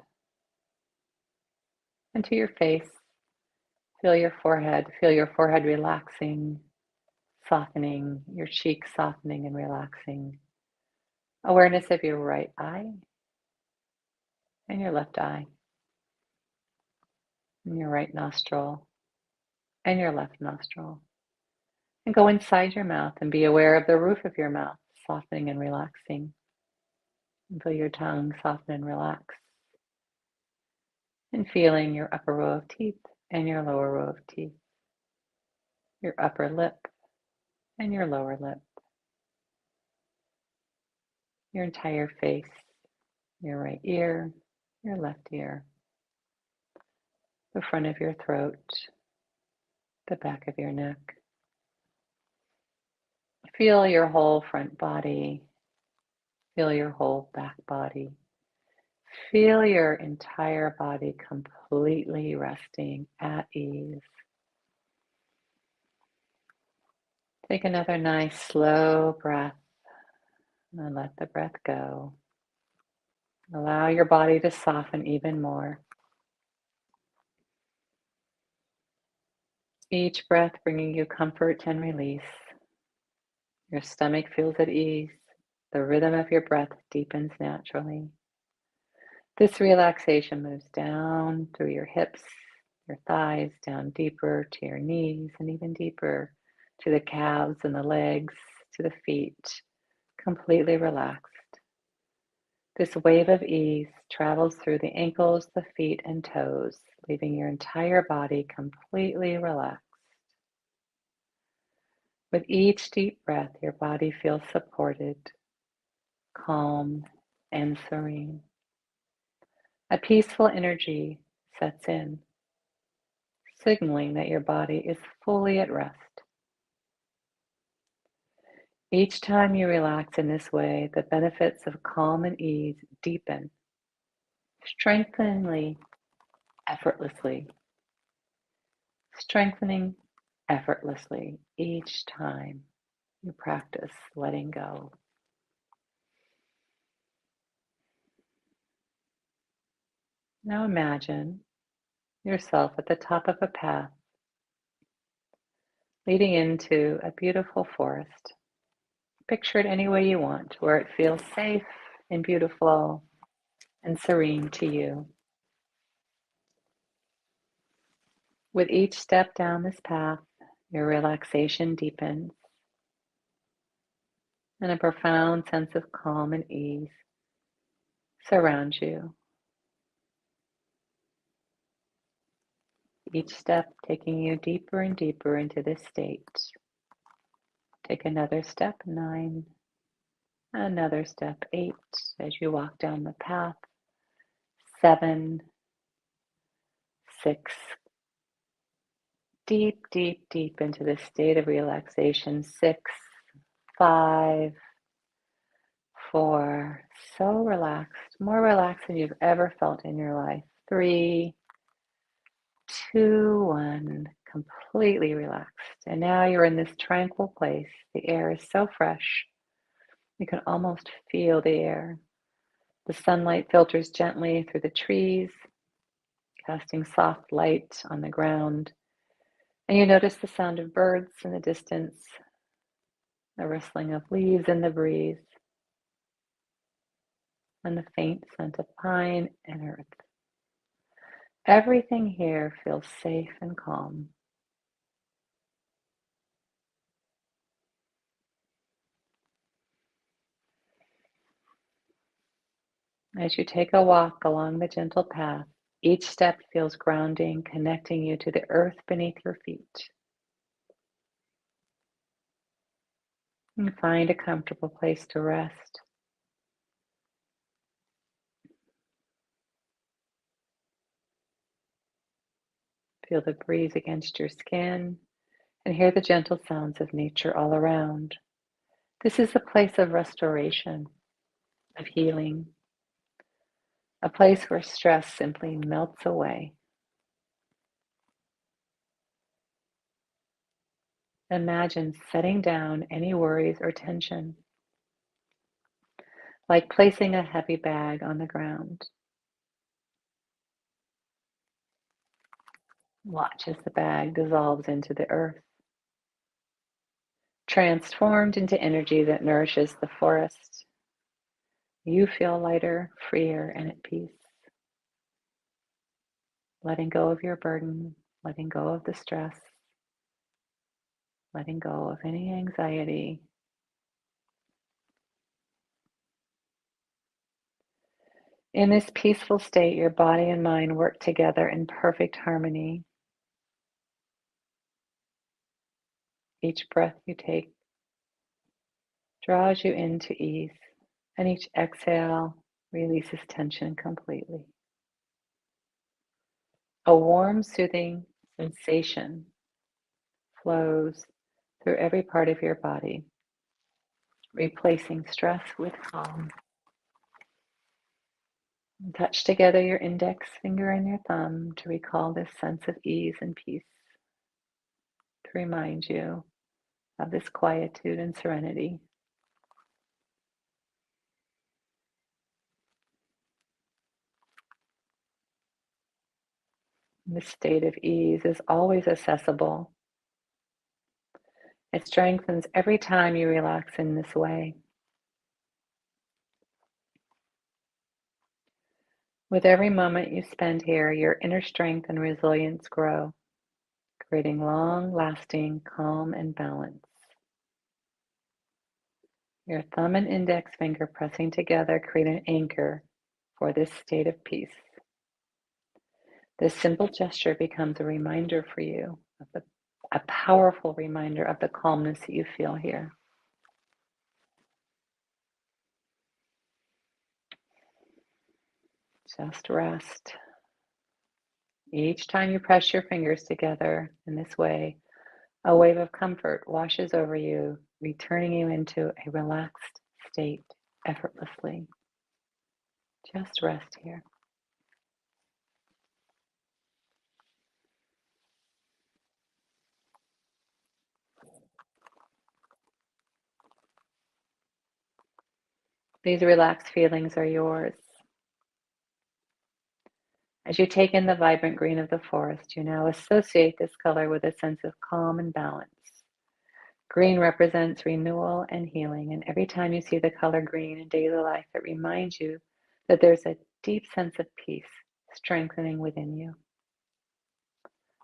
and to your face. Feel your forehead relaxing, softening, your cheeks softening and relaxing. Awareness of your right eye and your left eye, and your right nostril and your left nostril. And go inside your mouth and be aware of the roof of your mouth, softening and relaxing. And feel your tongue soften and relax. And feeling your upper row of teeth and your lower row of teeth, your upper lip and your lower lip, your entire face, your right ear, your left ear, the front of your throat, the back of your neck. Feel your whole front body, feel your whole back body. Feel your entire body completely resting at ease. Take another nice slow breath and let the breath go. Allow your body to soften even more. Each breath bringing you comfort and release. Your stomach feels at ease. The rhythm of your breath deepens naturally. This relaxation moves down through your hips, your thighs, down deeper to your knees, and even deeper to the calves and the legs, to the feet, completely relaxed. This wave of ease travels through the ankles, the feet, and toes, leaving your entire body completely relaxed. With each deep breath, your body feels supported, calm, and serene. A peaceful energy sets in, signaling that your body is fully at rest. Each time you relax in this way, the benefits of calm and ease deepen, strengthening effortlessly each time you practice letting go. Now imagine yourself at the top of a path leading into a beautiful forest. Picture it any way you want, where it feels safe and beautiful and serene to you. With each step down this path, your relaxation deepens and a profound sense of calm and ease surrounds you. Each step taking you deeper and deeper into this state. Take another step, 9, another step, 8, as you walk down the path, 7, 6, deep, deep, deep into this state of relaxation, 6, 5, 4, so relaxed, more relaxed than you've ever felt in your life, 3, 2, 1, completely relaxed. And now you're in this tranquil place. The air is so fresh. You can almost feel the air. The sunlight filters gently through the trees, casting soft light on the ground. And you notice the sound of birds in the distance, the rustling of leaves in the breeze, and the faint scent of pine and earth. Everything here feels safe and calm. As you take a walk along the gentle path, each step feels grounding, connecting you to the earth beneath your feet. And find a comfortable place to rest. Feel the breeze against your skin and hear the gentle sounds of nature all around. This is a place of restoration, of healing, a place where stress simply melts away. Imagine setting down any worries or tension, like placing a heavy bag on the ground. Watch as the bag dissolves into the earth, transformed into energy that nourishes the forest. You feel lighter, freer, and at peace. Letting go of your burden, letting go of the stress, letting go of any anxiety. In this peaceful state, your body and mind work together in perfect harmony. Each breath you take draws you into ease, and each exhale releases tension completely. A warm, soothing sensation flows through every part of your body, replacing stress with calm. Touch together your index finger and your thumb to recall this sense of ease and peace, to remind you of this quietude and serenity. This state of ease is always accessible. It strengthens every time you relax in this way. With every moment you spend here, your inner strength and resilience grow, creating long-lasting calm and balance. Your thumb and index finger pressing together create an anchor for this state of peace. This simple gesture becomes a reminder for you, a powerful reminder of the calmness that you feel here. Just rest. Each time you press your fingers together in this way, a wave of comfort washes over you, returning you into a relaxed state effortlessly. Just rest here. These relaxed feelings are yours. As you take in the vibrant green of the forest, you now associate this color with a sense of calm and balance. Green represents renewal and healing, and every time you see the color green in daily life, it reminds you that there's a deep sense of peace strengthening within you.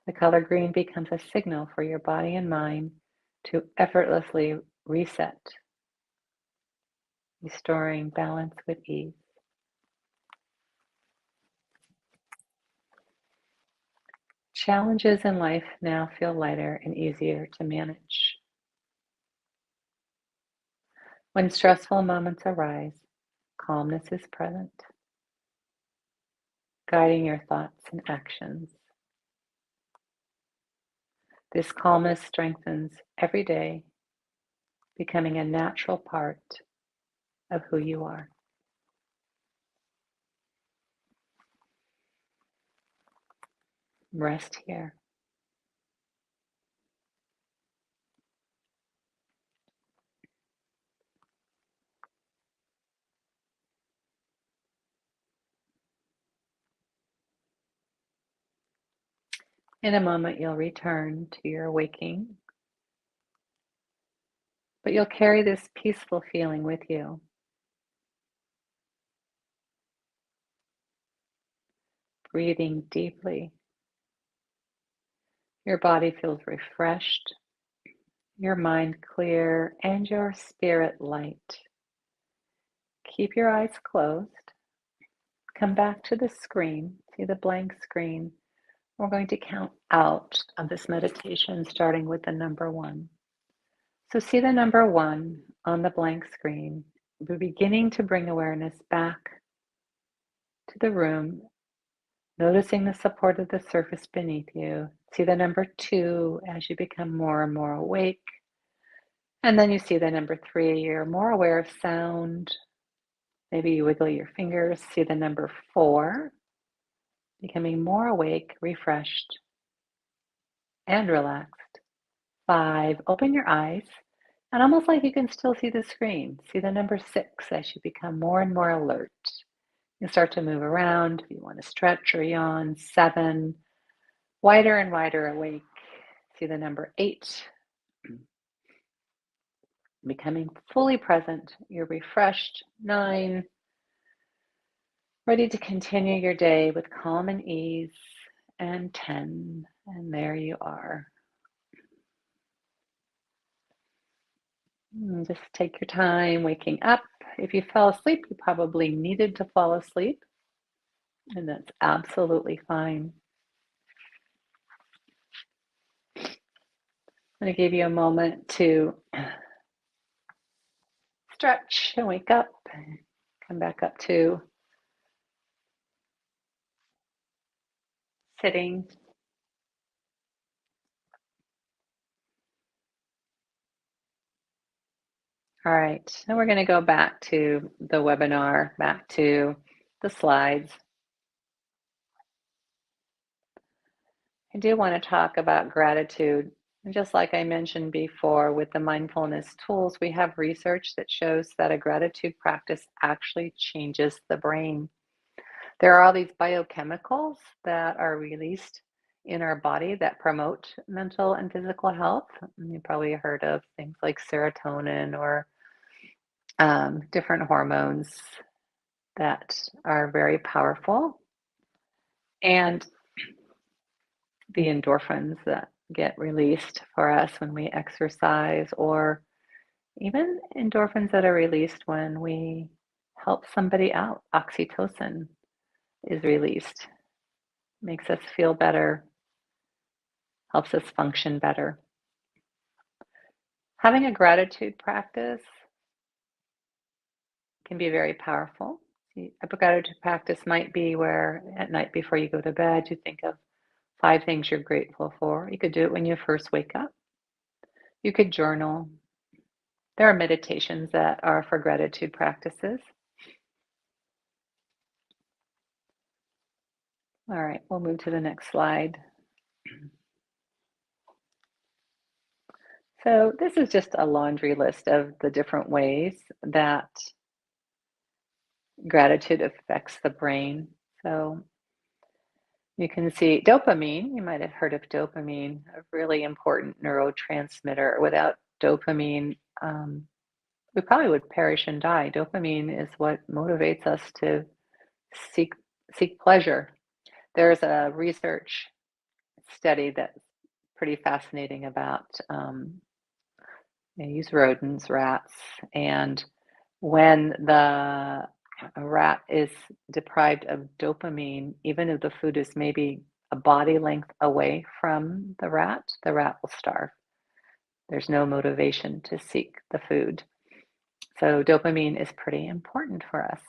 The color green becomes a signal for your body and mind to effortlessly reset, restoring balance with ease. Challenges in life now feel lighter and easier to manage. When stressful moments arise, calmness is present, guiding your thoughts and actions. This calmness strengthens every day, becoming a natural part of who you are. Rest here. In a moment, you'll return to your waking, but you'll carry this peaceful feeling with you. Breathing deeply, your body feels refreshed, your mind clear, and your spirit light. Keep your eyes closed. Come back to the screen. See the blank screen. We're going to count out of this meditation, starting with the number 1. So see the number 1 on the blank screen. We're beginning to bring awareness back to the room, noticing the support of the surface beneath you. See the number 2 as you become more and more awake. And then you see the number 3, you're more aware of sound. Maybe you wiggle your fingers. See the number 4, becoming more awake, refreshed, and relaxed. 5, open your eyes, and almost like you can still see the screen. See the number 6 as you become more and more alert. You start to move around. If you want to stretch or yawn. 7, wider and wider awake. See the number 8, becoming fully present. You're refreshed. 9, ready to continue your day with calm and ease. And 10, and there you are. Just take your time waking up. If you fell asleep, you probably needed to fall asleep, and that's absolutely fine. I'm going to give you a moment to stretch and wake up. Come back up to sitting. All right, now we're going to go back to the webinar, back to the slides. I do want to talk about gratitude. And just like I mentioned before with the mindfulness tools, we have research that shows that a gratitude practice actually changes the brain. There are all these biochemicals that are released in our body that promote mental and physical health. You probably heard of things like serotonin or different hormones that are very powerful. And the endorphins that get released for us when we exercise, or even endorphins that are released when we help somebody out. Oxytocin is released, makes us feel better, helps us function better. Having a gratitude practice can be very powerful. A gratitude practice might be where at night before you go to bed, you think of 5 things you're grateful for. You could do it when you first wake up. You could journal. There are meditations that are for gratitude practices. All right, we'll move to the next slide. So this is just a laundry list of the different ways that gratitude affects the brain. So You can see dopamine. You might have heard of dopamine, a really important neurotransmitter. Without dopamine, we probably would perish and die. Dopamine is what motivates us to seek seek pleasure. There's a research study that's pretty fascinating about they use rodents, rats, and when the a rat is deprived of dopamine, even if the food is maybe a body length away from the rat will starve. There's no motivation to seek the food. So dopamine is pretty important for us.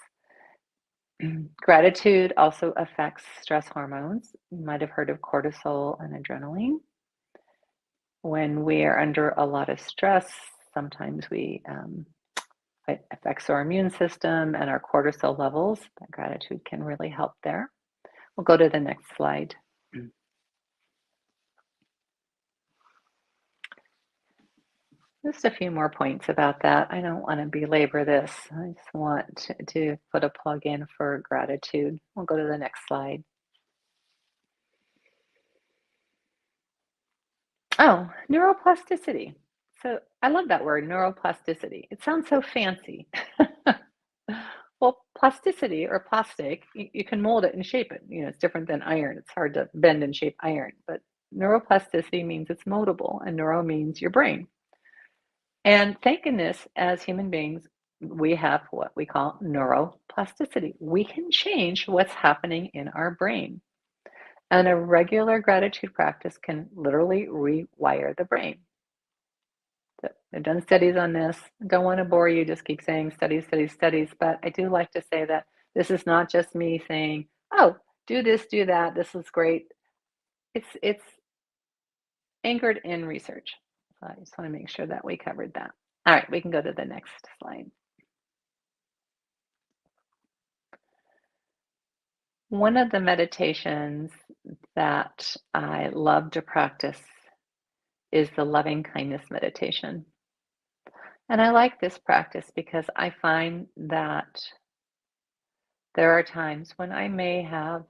Gratitude also affects stress hormones. You might have heard of cortisol and adrenaline. When we are under a lot of stress, sometimes it affects our immune system and our cortisol levels. That gratitude can really help there. We'll go to the next slide. Just a few more points about that. I don't want to belabor this. I just want to put a plug in for gratitude. We'll go to the next slide. Oh, neuroplasticity. So I love that word, neuroplasticity. It sounds so fancy. Well, plasticity or plastic, you can mold it and shape it. You know, it's different than iron. It's hard to bend and shape iron, but neuroplasticity means it's moldable, and neuro means your brain. And thank goodness, as human beings, we have what we call neuroplasticity. We can change what's happening in our brain. And a regular gratitude practice can literally rewire the brain. So I've done studies on this. I don't want to bore you, just keep saying studies, studies, studies. But I do like to say that this is not just me saying, oh, do this, do that. This is great. It's anchored in research. So I just want to make sure that we covered that. All right, we can go to the next slide. One of the meditations that I love to practice is the loving kindness meditation. And I like this practice because I find that there are times when I may have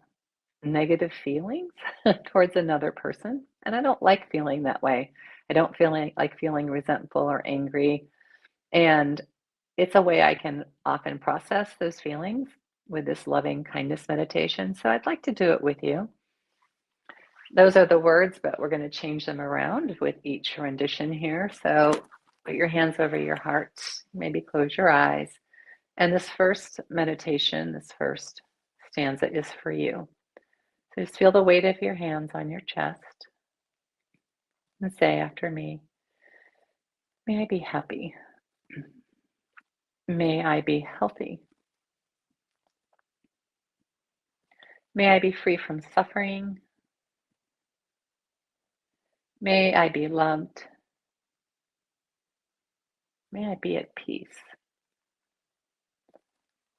negative feelings towards another person, and I don't like feeling that way. I don't feel like feeling resentful or angry. And it's a way I can often process those feelings with this loving kindness meditation. So I'd like to do it with you. Those are the words, but we're going to change them around with each rendition here. So put your hands over your heart, maybe close your eyes. And this first meditation, this first stanza is for you. So just feel the weight of your hands on your chest and say after me, may I be happy. May I be healthy. May I be free from suffering. May I be loved. May I be at peace.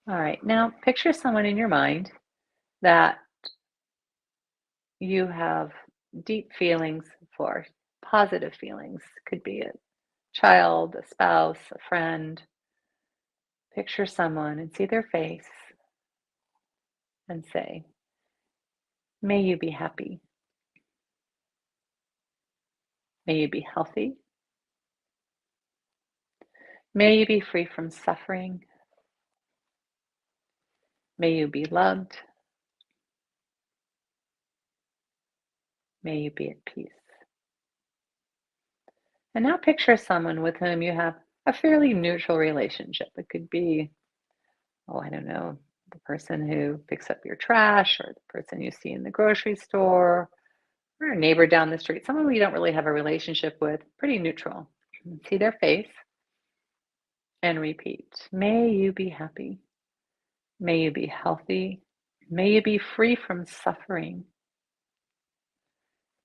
All right, now picture someone in your mind that you have deep feelings for, positive feelings. Could be a child, a spouse, a friend. Picture someone and see their face and say, may you be happy. May you be healthy. May you be free from suffering. May you be loved. May you be at peace. And now picture someone with whom you have a fairly neutral relationship. It could be, oh, I don't know, the person who picks up your trash, or the person you see in the grocery store, or a neighbor down the street, someone you don't really have a relationship with, pretty neutral. See their face and repeat, may you be happy. May you be healthy. May you be free from suffering.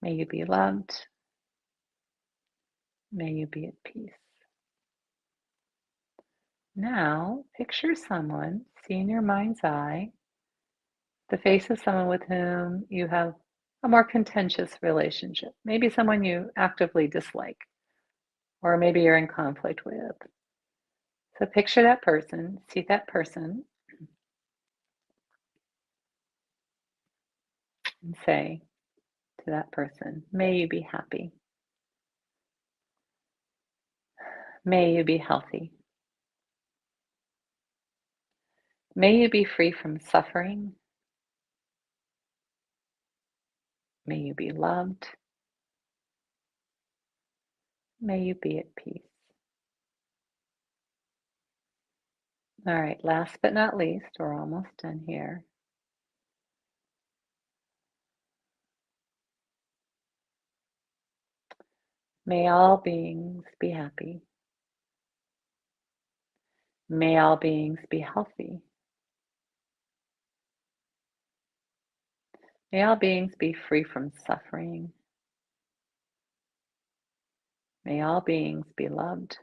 May you be loved. May you be at peace. Now, picture someone, see in your mind's eye, the face of someone with whom you have a more contentious relationship. Maybe someone you actively dislike, or maybe you're in conflict with. So picture that person, see that person, and say to that person, may you be happy. May you be healthy. May you be free from suffering. May you be loved. May you be at peace. All right, last but not least, we're almost done here. May all beings be happy. May all beings be healthy. May all beings be free from suffering. May all beings be loved.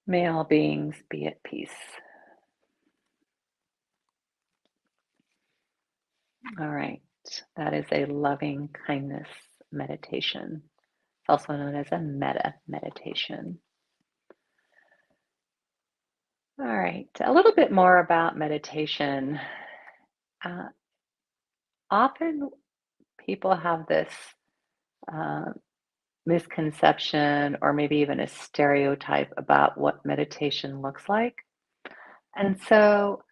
May all beings be at peace. All right, that is a loving kindness meditation. It's also known as a metta meditation. All right, a little bit more about meditation. Often people have this misconception or maybe even a stereotype about what meditation looks like. And so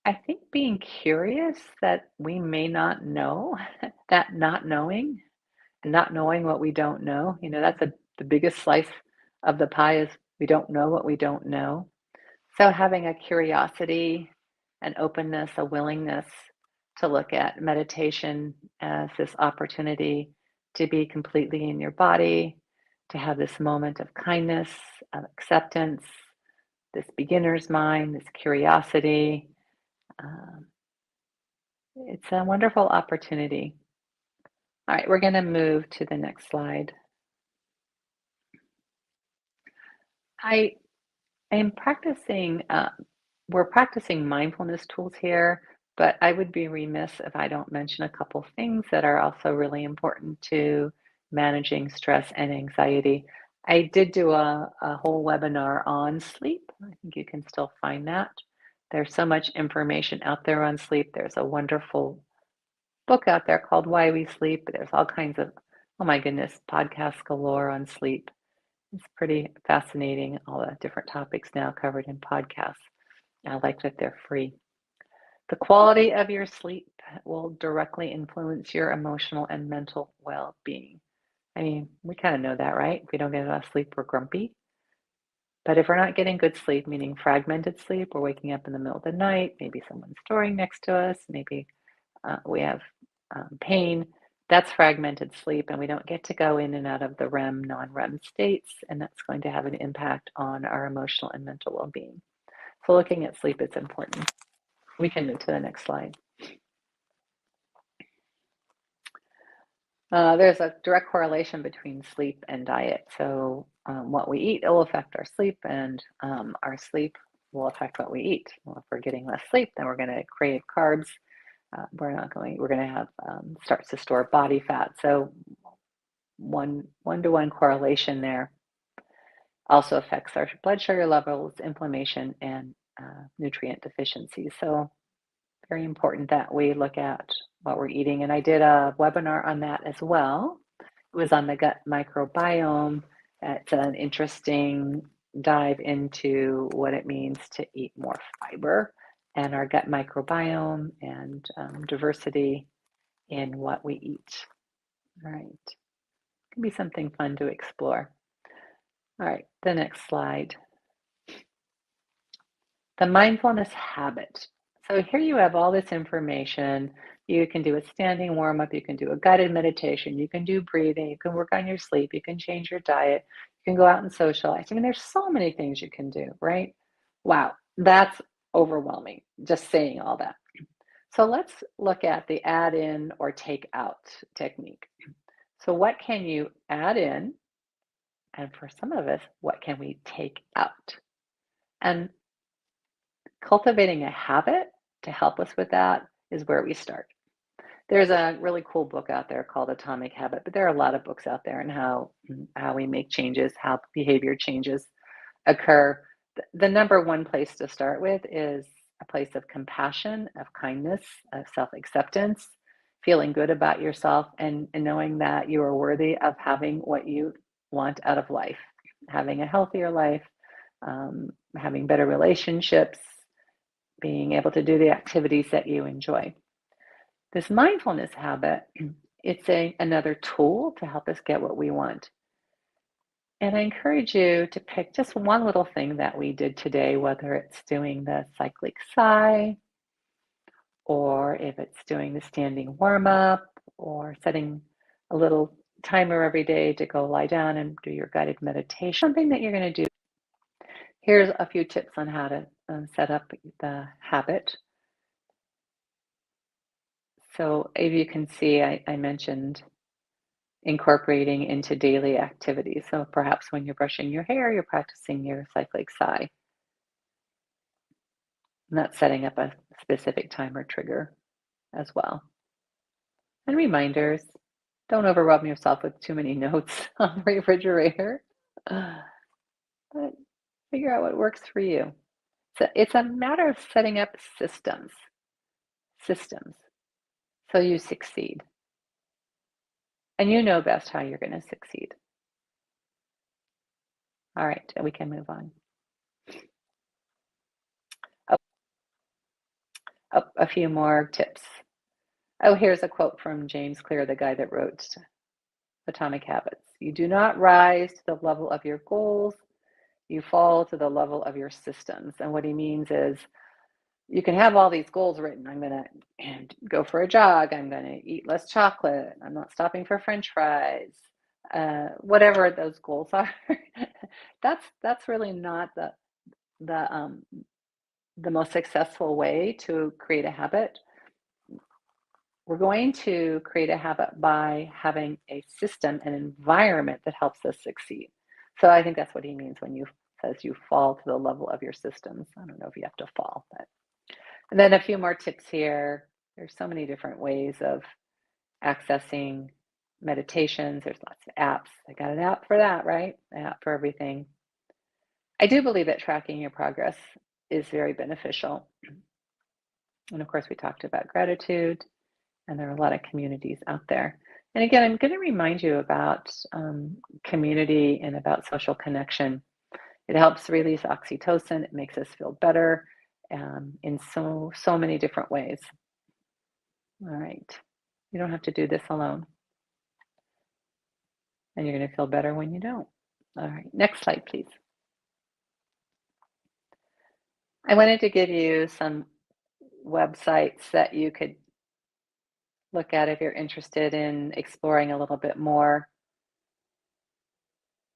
I think being curious that we may not know, that not knowing and not knowing what we don't know, that's the biggest slice of the pie is we don't know what we don't know. So having a curiosity, an openness, a willingness to look at meditation as this opportunity to be completely in your body, to have this moment of kindness, of acceptance, this beginner's mind, this curiosity. It's a wonderful opportunity. All right, we're going to move to the next slide. I am practicing, we're practicing mindfulness tools here, but I would be remiss if I don't mention a couple things that are also really important to managing stress and anxiety. I did do a whole webinar on sleep. I think you can still find that. There's so much information out there on sleep. There's a wonderful book out there called Why We Sleep. There's all kinds of, oh my goodness, podcasts galore on sleep. It's pretty fascinating, all the different topics now covered in podcasts. I like that they're free. The quality of your sleep will directly influence your emotional and mental well-being. I mean, we kind of know that, right? If we don't get enough sleep, we're grumpy. But if we're not getting good sleep, meaning fragmented sleep, we're waking up in the middle of the night, maybe someone's snoring next to us, maybe we have pain, that's fragmented sleep, and we don't get to go in and out of the REM, non-REM states, and that's going to have an impact on our emotional and mental well-being. So looking at sleep is important. We can move to the next slide. There's a direct correlation between sleep and diet. So what we eat will affect our sleep, and our sleep will affect what we eat. Well, if we're getting less sleep, then we're going to crave carbs. We're going to have starts to store body fat. So one-to-one correlation there. Also affects our blood sugar levels, inflammation, and nutrient deficiency. So very important that we look at what we're eating. And I did a webinar on that as well. It was on the gut microbiome. It's an interesting dive into what it means to eat more fiber and our gut microbiome and diversity in what we eat. All right. Can be something fun to explore. All right, the next slide. The mindfulness habit. So here you have all this information. You can do a standing warm-up, you can do a guided meditation, you can do breathing, you can work on your sleep, you can change your diet, you can go out and socialize. I mean, there's so many things you can do, right? Wow, that's overwhelming, just saying all that. So let's look at the add in or take out technique. So what can you add in? And for some of us, what can we take out? And cultivating a habit to help us with that is where we start. There's a really cool book out there called Atomic Habit, but there are a lot of books out there on how we make changes, how behavior changes occur. The number one place to start with is a place of compassion, of kindness, of self-acceptance, feeling good about yourself, and knowing that you are worthy of having what you want out of life, having a healthier life, having better relationships, being able to do the activities that you enjoy. This mindfulness habit, it's another tool to help us get what we want. And I encourage you to pick just one little thing that we did today, whether it's doing the cyclic sigh, or if it's doing the standing warm up, or setting a little timer every day to go lie down and do your guided meditation, something that you're going to do. Here's a few tips on how to set up the habit. So as you can see, I mentioned incorporating into daily activities. So perhaps when you're brushing your hair, you're practicing your cyclic sigh. And that's setting up a specific timer trigger as well. And reminders, don't overwhelm yourself with too many notes on the refrigerator, but figure out what works for you. So it's a matter of setting up systems, so you succeed. And you know best how you're going to succeed. All right, we can move on. A few more tips. Oh, here's a quote from James Clear, the guy that wrote Atomic Habits. You do not rise to the level of your goals, you fall to the level of your systems. And what he means is you can have all these goals written. I'm going to go for a jog. I'm going to eat less chocolate. I'm not stopping for French fries. Whatever those goals are, that's really not the most successful way to create a habit. We're going to create a habit by having a system, an environment that helps us succeed. So I think that's what he means when you says you fall to the level of your systems. I don't know if you have to fall, but. And then a few more tips here. There's so many different ways of accessing meditations. There's lots of apps. I got an app for that, right? An app for everything. I do believe that tracking your progress is very beneficial. And of course, we talked about gratitude, and there are a lot of communities out there. And again, I'm going to remind you about community and about social connection. It helps release oxytocin. It makes us feel better in so many different ways. All right. You don't have to do this alone. And you're going to feel better when you don't. All right. Next slide, please. I wanted to give you some websites that you could look at if you're interested in exploring a little bit more.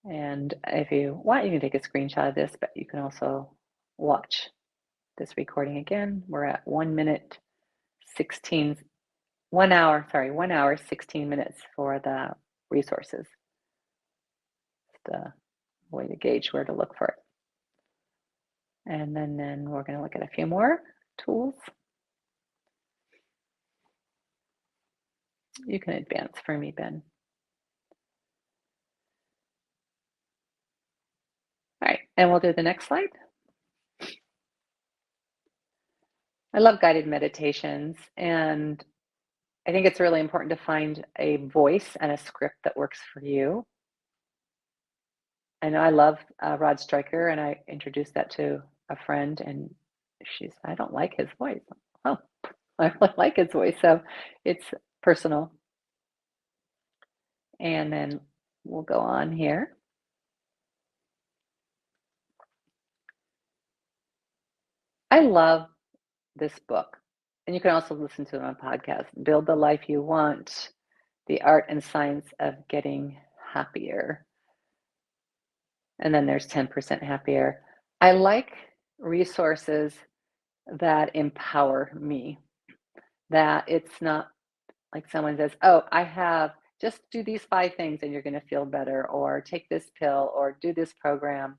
And if you want, you can take a screenshot of this, but you can also watch this recording again. We're at 1 hour, 16 minutes for the resources. The way to gauge where to look for it. And then we're going to look at a few more tools. You can advance for me, Ben. All right, and we'll do the next slide. I love guided meditations, and I think it's really important to find a voice and a script that works for you. I know I love Rod Stryker, and I introduced that to a friend, and I don't like his voice. Oh, I really like his voice, so it's personal. And then we'll go on here. I love this book, and you can also listen to it on podcast. Build the Life You Want, The Art and Science of Getting Happier. And then there's 10% Happier. I like resources that empower me, that it's not like someone says, oh, just do these 5 things and you're going to feel better, or take this pill, or do this program.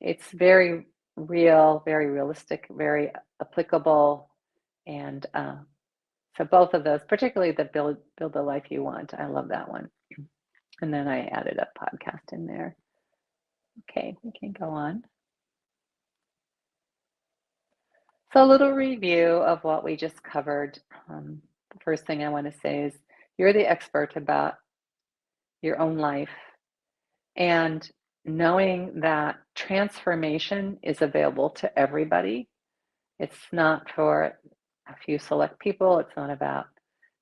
It's very real, very realistic, very applicable. And so both of those, particularly the build the Life You Want, I love that one. And then I added a podcast in there. Okay, we can go on. So a little review of what we just covered. The first thing I want to say is you're the expert about your own life, and knowing that transformation is available to everybody. It's not for a few select people. It's not about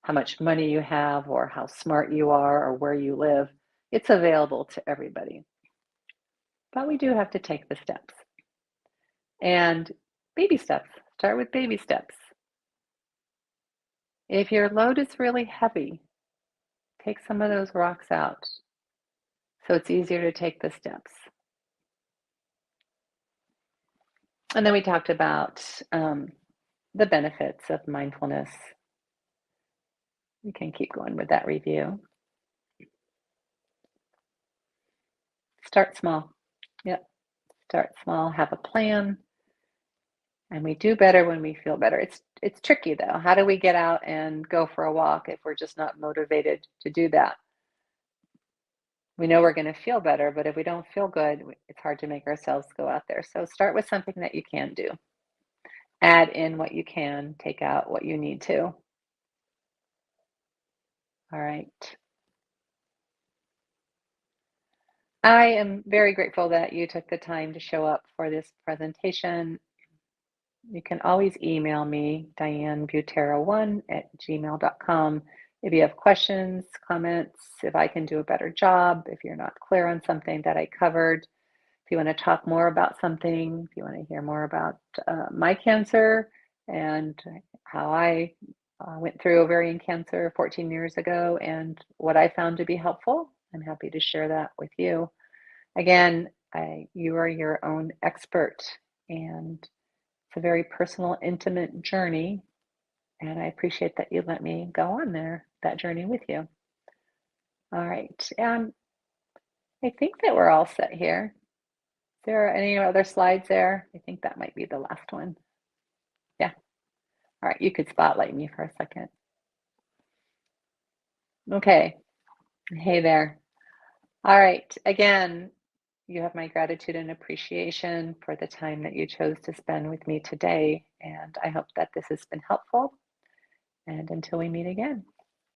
how much money you have or how smart you are or where you live. It's available to everybody. But we do have to take the steps. And baby steps. Start with baby steps. If your load is really heavy, take some of those rocks out so it's easier to take the steps. And then we talked about the benefits of mindfulness. We can keep going with that review. Start small. Yep. Start small, have a plan. And we do better when we feel better. It's tricky though. How do we get out and go for a walk if we're just not motivated to do that? We know we're going to feel better, but if we don't feel good, it's hard to make ourselves go out there. So start with something that you can do. Add in what you can, take out what you need to. All right. I am very grateful that you took the time to show up for this presentation. You can always email me, dianebutera1@gmail.com. If you have questions, comments, if I can do a better job, if you're not clear on something that I covered, if you want to talk more about something, if you want to hear more about my cancer and how I went through ovarian cancer 14 years ago and what I found to be helpful, I'm happy to share that with you. Again, you are your own expert, and it's a very personal, intimate journey, and I appreciate that you let me go on that journey with you. All right, I think that we're all set here. Is there any other slides there? I think that might be the last one. Yeah. All right, you could spotlight me for a second. Okay. Hey there. All right, again, you have my gratitude and appreciation for the time that you chose to spend with me today, and I hope that this has been helpful. And until we meet again.